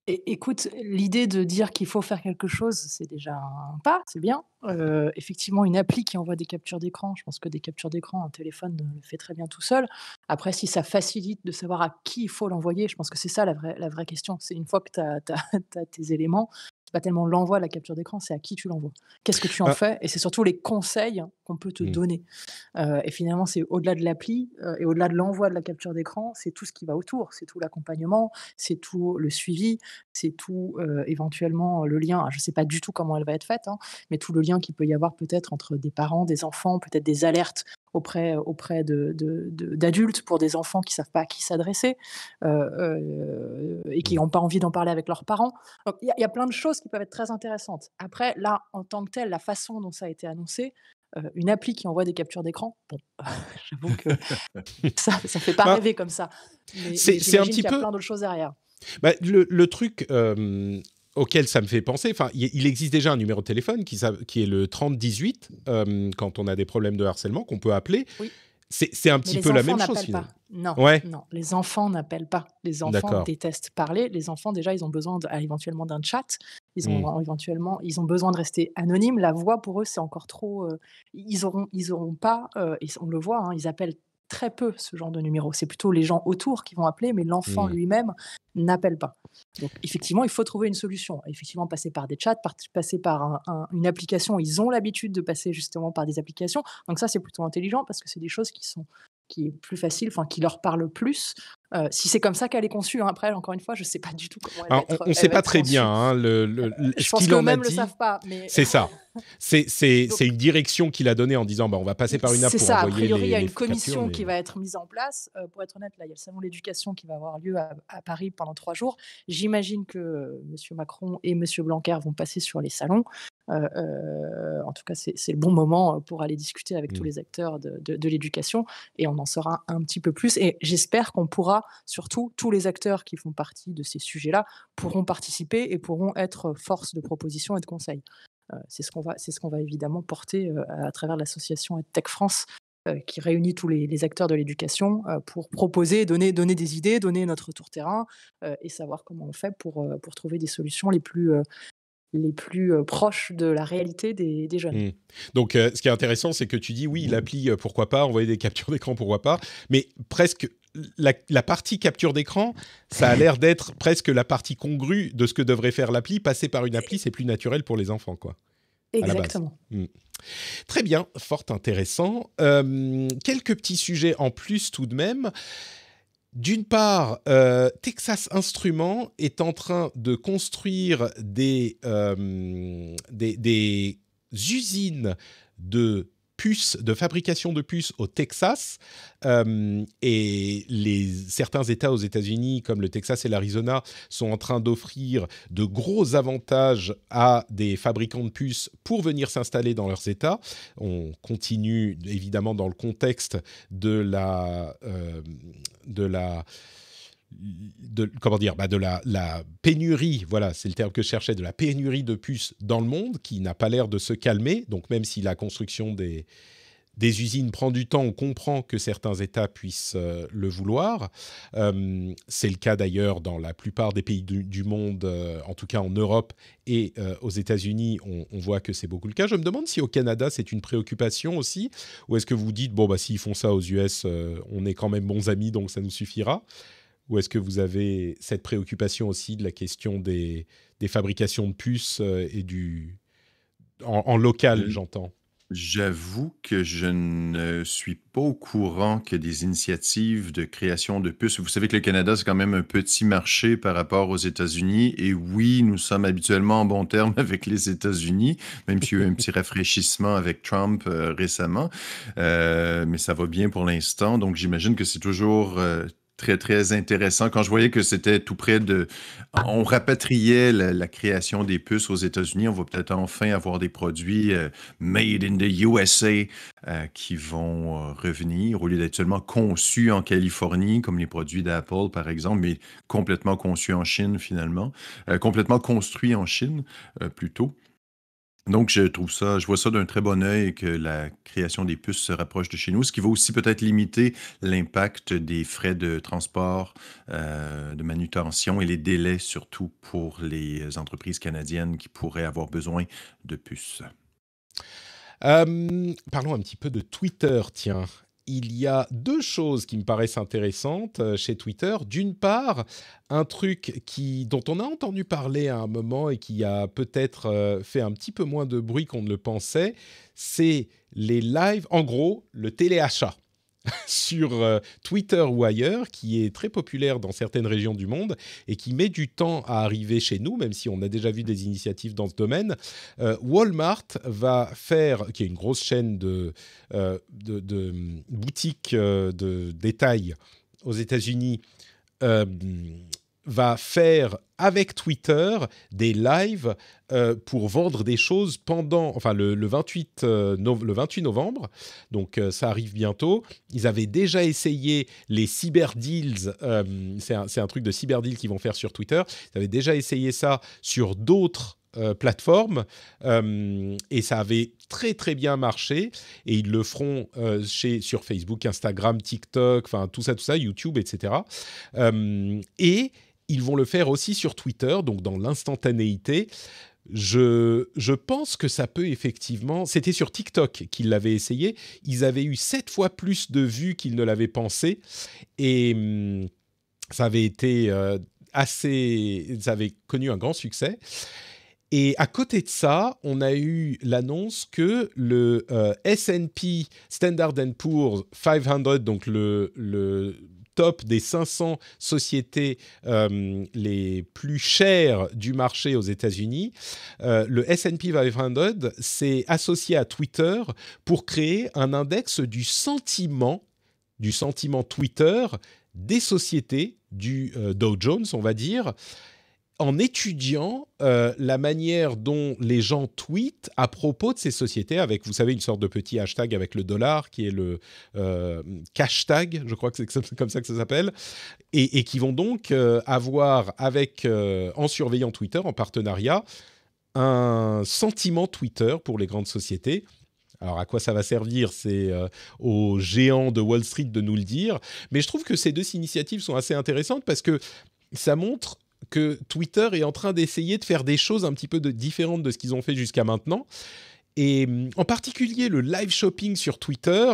Écoute, l'idée de dire qu'il faut faire quelque chose, c'est déjà un pas, c'est bien. Effectivement, une appli qui envoie des captures d'écran, je pense que des captures d'écran, un téléphone le fait très bien tout seul. Après, si ça facilite de savoir à qui il faut l'envoyer, je pense que c'est ça la vraie question. C'est une fois que tu as tes éléments, c'est pas tellement l'envoi de la capture d'écran, c'est à qui tu l'envoies. Qu'est-ce que tu en fais ? Et c'est surtout les conseils qu'on peut te donner. Et finalement, c'est au-delà de l'appli et au-delà de l'envoi de la capture d'écran, c'est tout ce qui va autour. C'est tout l'accompagnement, c'est tout le suivi, c'est tout éventuellement le lien. Je ne sais pas du tout comment elle va être faite, hein, mais tout le lien qu'il peut y avoir peut-être entre des parents, des enfants, peut-être des alertes auprès d'adultes pour des enfants qui ne savent pas à qui s'adresser et qui n'ont pas envie d'en parler avec leurs parents. Donc, il y a plein de choses qui peuvent être très intéressantes. Après, là, en tant que tel, la façon dont ça a été annoncé, une appli qui envoie des captures d'écran, bon, j'avoue que ça ne fait pas rêver comme ça. Mais c'est un petit qu'il y a peu plein d'autres choses derrière. Bah, le truc auquel ça me fait penser, enfin, il existe déjà un numéro de téléphone qui est le 3018 quand on a des problèmes de harcèlement qu'on peut appeler. Oui. C'est un Mais petit les peu la enfants même chose, n'appellent finalement. pas. Non, Ouais, non, les enfants n'appellent pas. Les enfants d'accord. détestent parler. Les enfants, déjà, ils ont besoin éventuellement d'un chat. Mmh, Ils ont besoin de rester anonymes. La voix, pour eux, c'est encore trop. Ils auront pas. Et on le voit, hein, ils appellent très peu ce genre de numéro. C'est plutôt les gens autour qui vont appeler, mais l'enfant mmh. lui-même n'appelle pas. Donc, effectivement, il faut trouver une solution. Effectivement, passer par des chats, passer par une application. Ils ont l'habitude de passer justement par des applications. Donc ça, c'est plutôt intelligent parce que c'est des choses qui est plus facile, enfin qui leur parle plus. Si c'est comme ça qu'elle est conçue, hein, après, encore une fois, je ne sais pas du tout comment Alors, on ne elle sait va pas être très bien conçue. hein, Je ce pense qu'il en a qu'eux-mêmes ne le dit. savent pas, mais C'est ça. C'est donc une direction qu'il a donnée en disant bah, on va passer par une app c'est pour ça. A envoyer priori, il y a les une captures, commission mais qui va être mise en place. Pour être honnête, là, il y a le salon de l'éducation qui va avoir lieu à Paris pendant 3 jours. J'imagine que Monsieur Macron et Monsieur Blanquer vont passer sur les salons. En tout cas, c'est le bon moment pour aller discuter avec tous mmh, les acteurs de l'éducation et on en saura un petit peu plus. Et j'espère qu'on pourra, surtout, tous les acteurs qui font partie de ces sujets-là pourront participer et pourront être force de proposition et de conseil. C'est ce qu'on va évidemment porter à travers l'association EdTech France qui réunit tous les acteurs de l'éducation pour proposer, donner des idées, donner notre retour terrain et savoir comment on fait pour trouver des solutions les plus proches de la réalité des jeunes. mmh. Donc, ce qui est intéressant, c'est que tu dis oui, l'appli, pourquoi pas, envoyer des captures d'écran, pourquoi pas, mais presque la partie capture d'écran, ça a l'air d'être presque la partie congrue de ce que devrait faire l'appli. Passer par une appli, c'est plus naturel pour les enfants, quoi, à la base. Exactement. Mmh. Très bien, fort intéressant. Quelques petits sujets en plus tout de même. D'une part, Texas Instruments est en train de construire des usines de puces, de fabrication de puces au Texas. Et certains États aux États-Unis, comme le Texas et l'Arizona, sont en train d'offrir de gros avantages à des fabricants de puces pour venir s'installer dans leurs États. On continue évidemment dans le contexte de la pénurie, voilà, c'est le terme que je cherchais, de la pénurie de puces dans le monde, qui n'a pas l'air de se calmer. Donc même si la construction des usines prend du temps, on comprend que certains États puissent le vouloir. C'est le cas d'ailleurs dans la plupart des pays du monde, en tout cas en Europe et aux États-Unis, on voit que c'est beaucoup le cas. Je me demande si au Canada, c'est une préoccupation aussi, ou est-ce que vous dites, bon, bah, s'ils font ça aux US, on est quand même bons amis, donc ça nous suffira. Ou est-ce que vous avez cette préoccupation aussi de la question des fabrications de puces en local, Euh, j'entends? J'avoue que je ne suis pas au courant que des initiatives de création de puces. Vous savez que le Canada, c'est quand même un petit marché par rapport aux États-Unis. Et oui, nous sommes habituellement en bon terme avec les États-Unis, même s'il y a eu un petit rafraîchissement avec Trump récemment. Mais ça va bien pour l'instant. Donc, j'imagine que c'est toujours très, très intéressant. Quand je voyais que c'était tout près de... On rapatriait la création des puces aux États-Unis, on va peut-être enfin avoir des produits made in the USA qui vont revenir au lieu d'être seulement conçus en Californie, comme les produits d'Apple, par exemple, mais complètement conçus en Chine, finalement. Complètement construits en Chine, plutôt. Donc, je vois ça d'un très bon œil que la création des puces se rapproche de chez nous, ce qui va aussi peut-être limiter l'impact des frais de transport, de manutention et les délais surtout pour les entreprises canadiennes qui pourraient avoir besoin de puces. Parlons un petit peu de Twitter, tiens. Il y a deux choses qui me paraissent intéressantes chez Twitter. D'une part, un truc dont on a entendu parler à un moment et qui a peut-être fait un petit peu moins de bruit qu'on ne le pensait, c'est les lives, en gros, le téléachat sur Twitter ou ailleurs, qui est très populaire dans certaines régions du monde et qui met du temps à arriver chez nous, même si on a déjà vu des initiatives dans ce domaine. Walmart va faire, qui est une grosse chaîne de boutiques de détail aux États-Unis, euh, va faire avec Twitter des lives pour vendre des choses pendant, le 28 novembre, donc ça arrive bientôt. Ils avaient déjà essayé les cyberdeals, c'est un truc de cyberdeal qu'ils vont faire sur Twitter. Ils avaient déjà essayé ça sur d'autres plateforme et ça avait très très bien marché et ils le feront sur Facebook, Instagram, TikTok, enfin tout ça, YouTube, etc. Et ils vont le faire aussi sur Twitter, donc dans l'instantanéité. Je pense que ça peut effectivement... C'était sur TikTok qu'ils l'avaient essayé. Ils avaient eu 7 fois plus de vues qu'ils ne l'avaient pensé. Et ça avait été ça avait connu un grand succès. Et à côté de ça, on a eu l'annonce que le S&P Standard & Poor's 500, donc le top des 500 sociétés les plus chères du marché aux États-Unis, le S&P 500 s'est associé à Twitter pour créer un index du sentiment Twitter des sociétés du Dow Jones, on va dire, en étudiant la manière dont les gens tweetent à propos de ces sociétés avec, vous savez, une sorte de petit hashtag avec le dollar qui est le cashtag, je crois que c'est comme ça que ça s'appelle, et qui vont donc avoir avec, en surveillant Twitter, en partenariat, un sentiment Twitter pour les grandes sociétés. Alors, à quoi ça va servir? C'est aux géants de Wall Street de nous le dire. Mais je trouve que ces deux initiatives sont assez intéressantes parce que ça montre que Twitter est en train d'essayer de faire des choses un petit peu différentes de ce qu'ils ont fait jusqu'à maintenant. Et en particulier, le live shopping sur Twitter,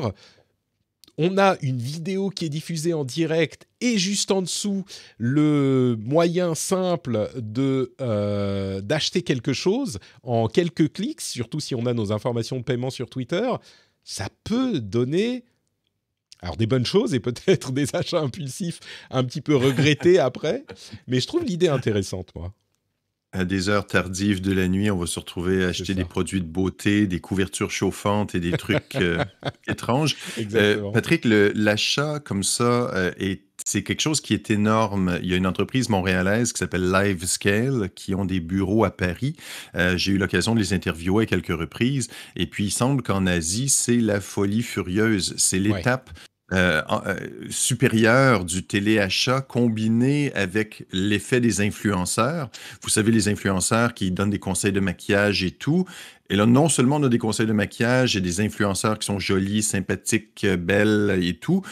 on a une vidéo qui est diffusée en direct et juste en dessous, le moyen simple d'acheter quelque chose en quelques clics, surtout si on a nos informations de paiement sur Twitter. Ça peut donner... Alors, des bonnes choses et peut-être des achats impulsifs un petit peu regrettés après. Mais je trouve l'idée intéressante, moi. À des heures tardives de la nuit, on va se retrouver à acheter des produits de beauté, des couvertures chauffantes et des trucs étranges. Exactement. Patrick, l'achat comme ça c'est quelque chose qui est énorme. Il y a une entreprise montréalaise qui s'appelle LiveScale qui ont des bureaux à Paris. J'ai eu l'occasion de les interviewer à quelques reprises. Et puis, il semble qu'en Asie, c'est la folie furieuse. C'est l'étape supérieure du téléachat combiné avec l'effet des influenceurs. Vous savez, les influenceurs qui donnent des conseils de maquillage et tout. Et là, non seulement on a des conseils de maquillage et des influenceurs qui sont jolis, sympathiques, belles et tout,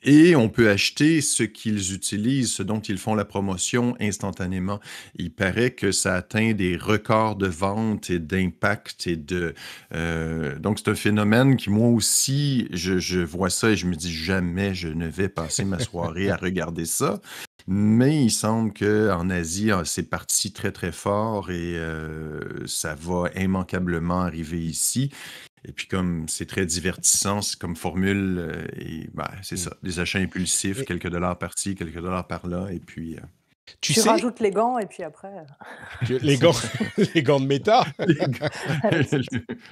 et on peut acheter ce qu'ils utilisent, ce dont ils font la promotion instantanément. Il paraît que ça atteint des records de vente et d'impact. Donc, c'est un phénomène qui, moi aussi, je vois ça et je me dis jamais je ne vais passer ma soirée à regarder ça. Mais il semble qu'en Asie, c'est parti très, très fort et ça va immanquablement arriver ici. Et puis, comme c'est très divertissant, c'est comme formule, c'est ça, des achats impulsifs, quelques dollars par-ci, quelques dollars par-là, et puis... Tu rajoutes les gants, et puis après... Les gants, les gants de méta.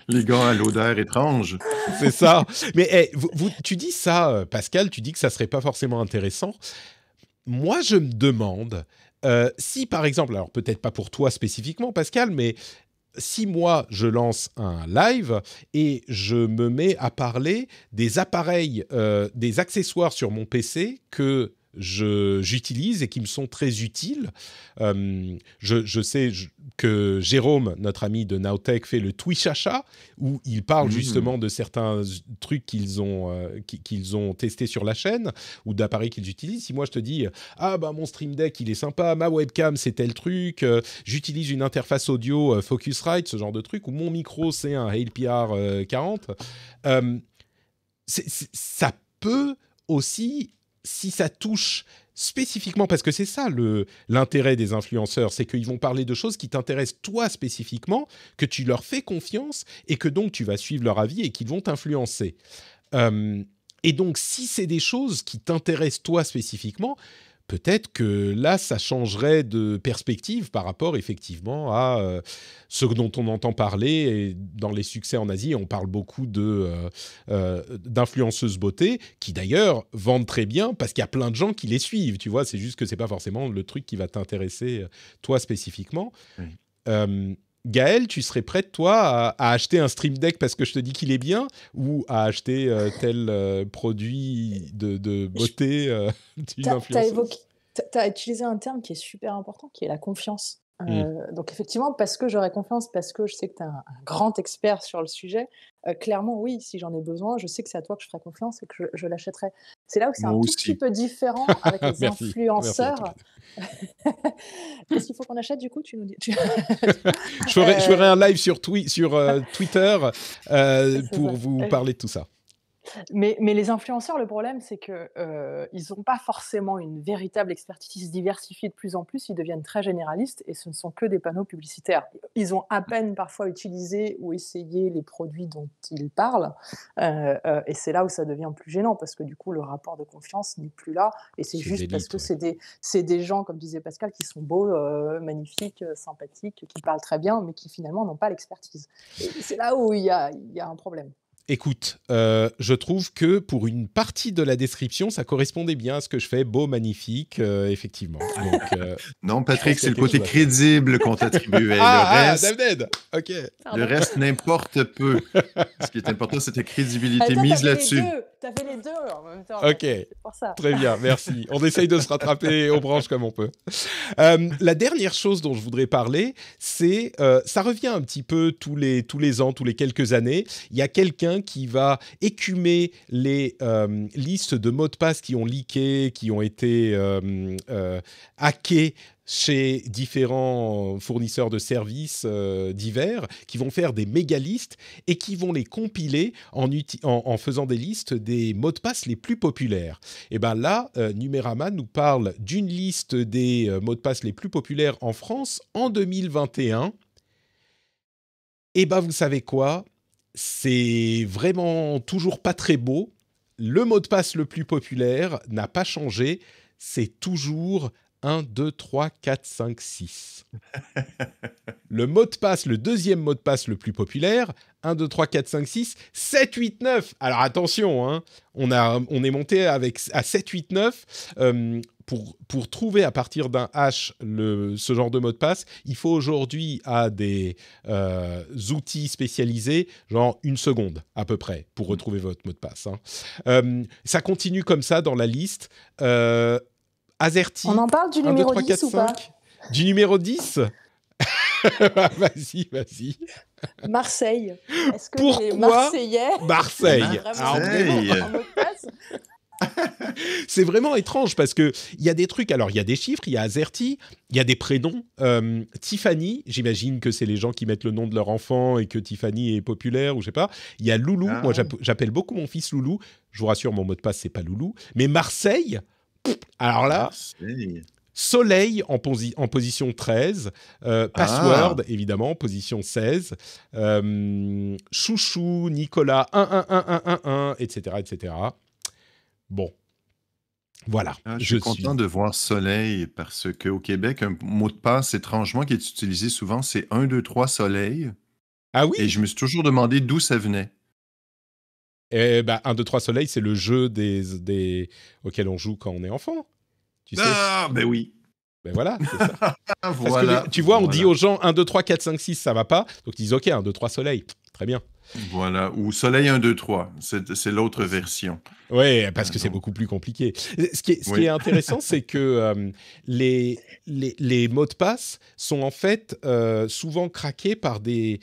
Les gants à l'odeur étrange. C'est ça. Mais tu dis ça, Pascal, tu dis que ça serait pas forcément intéressant. Moi, je me demande si, par exemple, alors peut-être pas pour toi spécifiquement, Pascal, mais... Si moi, je lance un live et je me mets à parler des appareils, des accessoires sur mon PC que j'utilise et qui me sont très utiles. Je sais que Jérôme, notre ami de Nowtech, fait le Twitch achat où il parle justement de certains trucs qu'ils ont testés sur la chaîne ou d'appareils qu'ils utilisent. Si moi je te dis mon Stream Deck il est sympa, ma webcam c'est tel truc, j'utilise une interface audio Focusrite, ce genre de truc, ou mon micro c'est un HalePR 40, ça peut aussi, si ça touche spécifiquement, parce que c'est ça l'intérêt des influenceurs, c'est qu'ils vont parler de choses qui t'intéressent toi spécifiquement, que tu leur fais confiance et que donc tu vas suivre leur avis et qu'ils vont t'influencer. Et donc, si c'est des choses qui t'intéressent toi spécifiquement, peut-être que là, ça changerait de perspective par rapport effectivement à ce dont on entend parler. Et dans les succès en Asie, on parle beaucoup d'influenceuses beauté qui d'ailleurs vendent très bien parce qu'il y a plein de gens qui les suivent. Tu vois, c'est juste que c'est pas forcément le truc qui va t'intéresser toi spécifiquement. Oui. Gaël, tu serais prête, toi, à acheter un Stream Deck parce que je te dis qu'il est bien, ou à acheter tel produit de beauté d'une influenceuse? Tu as utilisé un terme qui est super important, qui est la confiance. Mmh. Donc effectivement, parce que j'aurais confiance, parce que je sais que tu es un grand expert sur le sujet, clairement oui, si j'en ai besoin, je sais que c'est à toi que je ferai confiance et que je l'achèterai. C'est là où c'est un Moi tout petit aussi. peu différent avec les Merci. Merci en tout cas. influenceurs. Qu'est-ce qu'il faut qu'on achète du coup? Tu nous dis Je ferai un heu, live sur Twitter, c'est pour ça. vous parler de tout ça. Mais les influenceurs, le problème, c'est que, ils ont pas forcément une véritable expertise diversifiée de plus en plus. Ils deviennent très généralistes et ce ne sont que des panneaux publicitaires. Ils ont à peine parfois utilisé ou essayé les produits dont ils parlent, et c'est là où ça devient plus gênant parce que du coup, le rapport de confiance n'est plus là et c'est C'est juste parce d'élite, que ouais. c'est des gens, comme disait Pascal, qui sont beaux, magnifiques, sympathiques, qui parlent très bien, mais qui finalement n'ont pas l'expertise et c'est là où il y a un problème. Écoute, je trouve que pour une partie de la description, ça correspondait bien à ce que je fais, beau, magnifique, effectivement. Donc, Non, je pense Patrick, qu'il y c'est a le quelque côté chose à faire. crédible qu'on t'attribuait. Damned! OK. Le Pardon. reste n'importe peu. Ce qui est important, c'est ta Ah, crédibilité. toi, Mise t'avais les là-dessus. 2, t'avais les 2 en même temps, OK, Patrick, c'est pour ça. très bien, merci. On essaye de se rattraper aux branches comme on peut. La dernière chose dont je voudrais parler, c'est, ça revient un petit peu tous les ans, tous les quelques années. Il y a quelqu'un qui va écumer les listes de mots de passe qui ont leaké, qui ont été hackés chez différents fournisseurs de services divers, qui vont faire des méga listes et qui vont les compiler en faisant des listes des mots de passe les plus populaires. Et bien là, Numérama nous parle d'une liste des mots de passe les plus populaires en France en 2021. Et bien vous savez quoi? C'est vraiment toujours pas très beau. Le mot de passe le plus populaire n'a pas changé. C'est toujours 1, 2, 3, 4, 5, 6. Le mot de passe, le deuxième mot de passe le plus populaire, 1, 2, 3, 4, 5, 6, 7, 8, 9. Alors attention, hein, on est monté à 7, 8, 9. Pour trouver à partir d'un hash ce genre de mot de passe, il faut aujourd'hui à des outils spécialisés, genre 1 seconde à peu près, pour retrouver votre mot de passe. Hein. Ça continue comme ça dans la liste. On Azerty, en parle du 1, 2, numéro 3, 4, 10 ou pas? 5. Du numéro 10. Vas-y. Marseille. Est-ce que les Pourquoi Marseillais Marseille? vraiment Alors vraiment, Marseille. un mot de passe? c'est vraiment étrange parce que il y a des trucs. Alors il y a des chiffres, il y a Azerty, il y a des prénoms. Tiffany, j'imagine que c'est les gens qui mettent le nom de leur enfant et que Tiffany est populaire ou je sais pas. Il y a Loulou. Ah, Moi j'appelle beaucoup mon fils Loulou. Je vous rassure, mon mot de passe c'est pas Loulou. Mais Marseille. Alors là, Marseille. Soleil en position 13, Password, évidemment, position 16, Chouchou, Nicolas, 1, etc., etc. Bon, voilà, Je suis content de voir Soleil parce qu'au Québec, un mot de passe étrangement qui est utilisé souvent, c'est 1, 2, 3 Soleil. Ah oui? Et je me suis toujours demandé d'où ça venait. Eh ben, 1, 2, 3 Soleil, c'est le jeu auquel on joue quand on est enfant, tu sais. Ah, ben oui. Ben voilà, c'est ça. Parce Voilà. que tu vois, on dit Voilà. aux gens 1, 2, 3, 4, 5, 6, ça va pas. Donc ils disent OK, 1, 2, 3 Soleil, très bien. Voilà. Ou Soleil 1, 2, 3. C'est l'autre version. Oui, parce que c'est Donc, beaucoup plus compliqué. Ce qui oui. est intéressant, c'est que les mots de passe sont en fait souvent craqués par des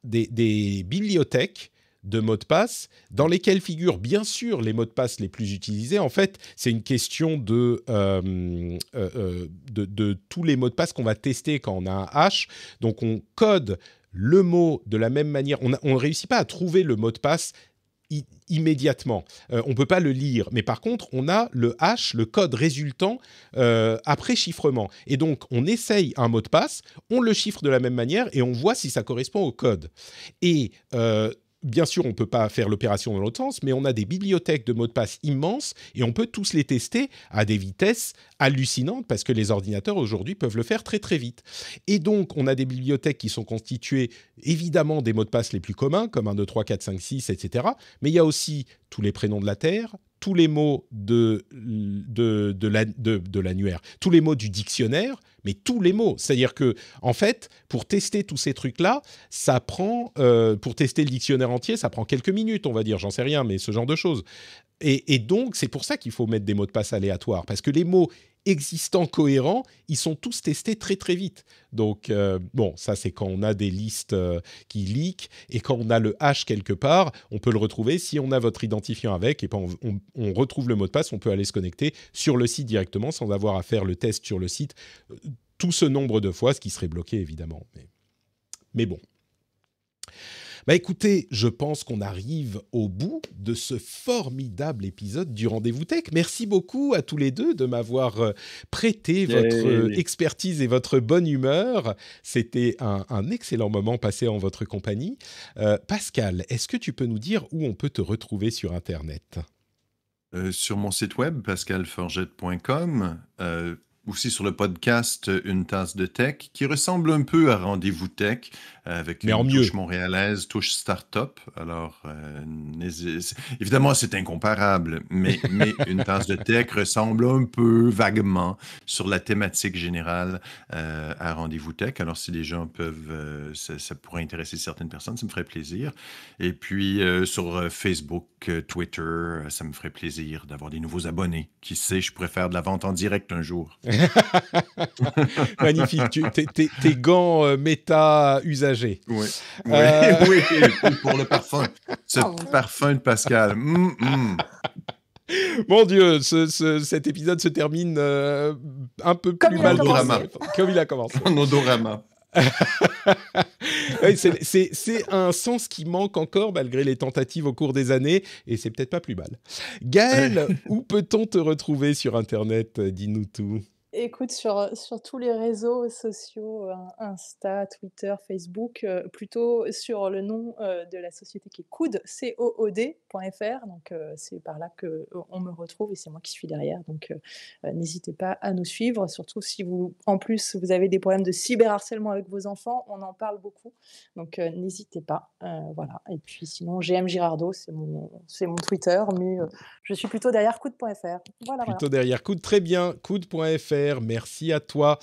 bibliothèques de mots de passe dans lesquelles figurent bien sûr les mots de passe les plus utilisés. En fait, c'est une question de tous les mots de passe qu'on va tester quand on a un hash. Donc, on code le mot de la même manière. On ne réussit pas à trouver le mot de passe immédiatement. On ne peut pas le lire. Mais par contre, on a le hash, le code résultant après chiffrement. Et donc, on essaye un mot de passe, on le chiffre de la même manière et on voit si ça correspond au code. Et bien sûr, on ne peut pas faire l'opération dans l'autre sens, mais on a des bibliothèques de mots de passe immenses et on peut tous les tester à des vitesses hallucinantes parce que les ordinateurs aujourd'hui peuvent le faire très très vite. Et donc, on a des bibliothèques qui sont constituées évidemment des mots de passe les plus communs, comme 1, 2, 3, 4, 5, 6, etc. Mais il y a aussi tous les prénoms de la Terre, tous les mots de l'annuaire, tous les mots du dictionnaire, mais tous les mots. C'est-à-dire que, en fait, pour tester tous ces trucs-là, ça prend, pour tester le dictionnaire entier, ça prend quelques minutes, on va dire, j'en sais rien, mais ce genre de choses. Et donc, c'est pour ça qu'il faut mettre des mots de passe aléatoires, parce que les mots existants cohérents, ils sont tous testés très très vite. Donc bon, ça c'est quand on a des listes qui leak, et quand on a le hash quelque part, on peut le retrouver. Si on a votre identifiant avec, et ben on retrouve le mot de passe, on peut aller se connecter sur le site directement sans avoir à faire le test sur le site tout ce nombre de fois, ce qui serait bloqué évidemment. Mais bon. Bah écoutez, je pense qu'on arrive au bout de ce formidable épisode du Rendez-vous Tech. Merci beaucoup à tous les deux de m'avoir prêté votre expertise et votre bonne humeur. C'était un excellent moment passé en votre compagnie. Pascal, est-ce que tu peux nous dire où on peut te retrouver sur Internet ? Sur mon site web, pascalforgette.com, aussi sur le podcast Une tasse de tech, qui ressemble un peu à Rendez-vous Tech, avec mais une mieux. touche montréalaise, touche start-up. Alors, évidemment, c'est incomparable, mais Une tasse de tech ressemble un peu vaguement sur la thématique générale à Rendez-vous Tech. Alors, si les gens peuvent, ça pourrait intéresser certaines personnes, ça me ferait plaisir. Et puis, sur Facebook, Twitter, ça me ferait plaisir d'avoir des nouveaux abonnés. Qui sait, je pourrais faire de la vente en direct un jour. Magnifique. Tes gants méta usagés. Oui, pour le parfum. Ce parfum de Pascal. Mon Dieu, cet épisode se termine un peu Comme plus il a mal commencé. comme il a commencé. En odorama. Oui, c'est un sens qui manque encore malgré les tentatives au cours des années, et c'est peut-être pas plus mal. Gaël, où peut-on te retrouver sur Internet ? Dis-nous tout. Écoute, sur tous les réseaux sociaux, Insta, Twitter, Facebook, plutôt sur le nom de la société qui est Cood, cood.fr. Donc, c'est par là qu'on me retrouve et c'est moi qui suis derrière. Donc, n'hésitez pas à nous suivre, surtout si en plus, vous avez des problèmes de cyberharcèlement avec vos enfants. On en parle beaucoup. Donc, n'hésitez pas. Voilà. Et puis, sinon, GM Girardot, c'est mon Twitter, mais je suis plutôt derrière cood.fr. Voilà. Plutôt derrière Cood, très bien, cood.fr, merci à toi.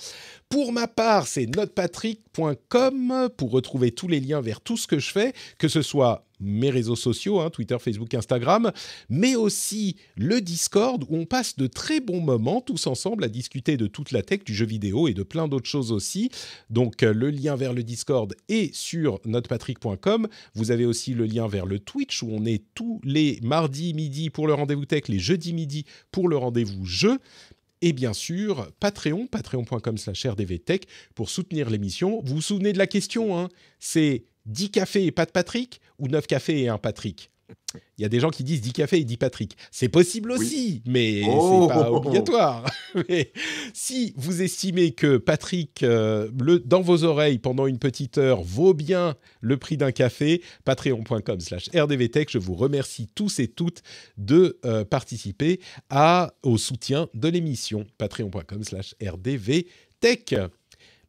Pour ma part, c'est notepatrick.com pour retrouver tous les liens vers tout ce que je fais, que ce soit mes réseaux sociaux, Twitter, Facebook, Instagram, mais aussi le Discord où on passe de très bons moments tous ensemble à discuter de toute la tech, du jeu vidéo et de plein d'autres choses aussi. Donc le lien vers le Discord est sur notepatrick.com. Vous avez aussi le lien vers le Twitch où on est tous les mardis midi pour le rendez-vous tech, les jeudis midi pour le rendez-vous jeu. Et bien sûr, patreon.com/rdvtech pour soutenir l'émission. Vous vous souvenez de la question, c'est 10 cafés et pas de Patrick ou 9 cafés et un Patrick ? Il y a des gens qui disent 10 cafés et 10 Patrick. C'est possible aussi, mais c'est pas obligatoire. Mais si vous estimez que Patrick, dans vos oreilles pendant une petite heure, vaut bien le prix d'un café, patreon.com/rdvtech. Je vous remercie tous et toutes de participer au soutien de l'émission. Patreon.com/rdvtech.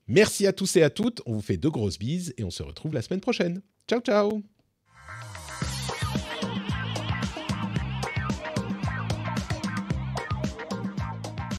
Merci à tous et à toutes. On vous fait de grosses bises et on se retrouve la semaine prochaine. Ciao, ciao.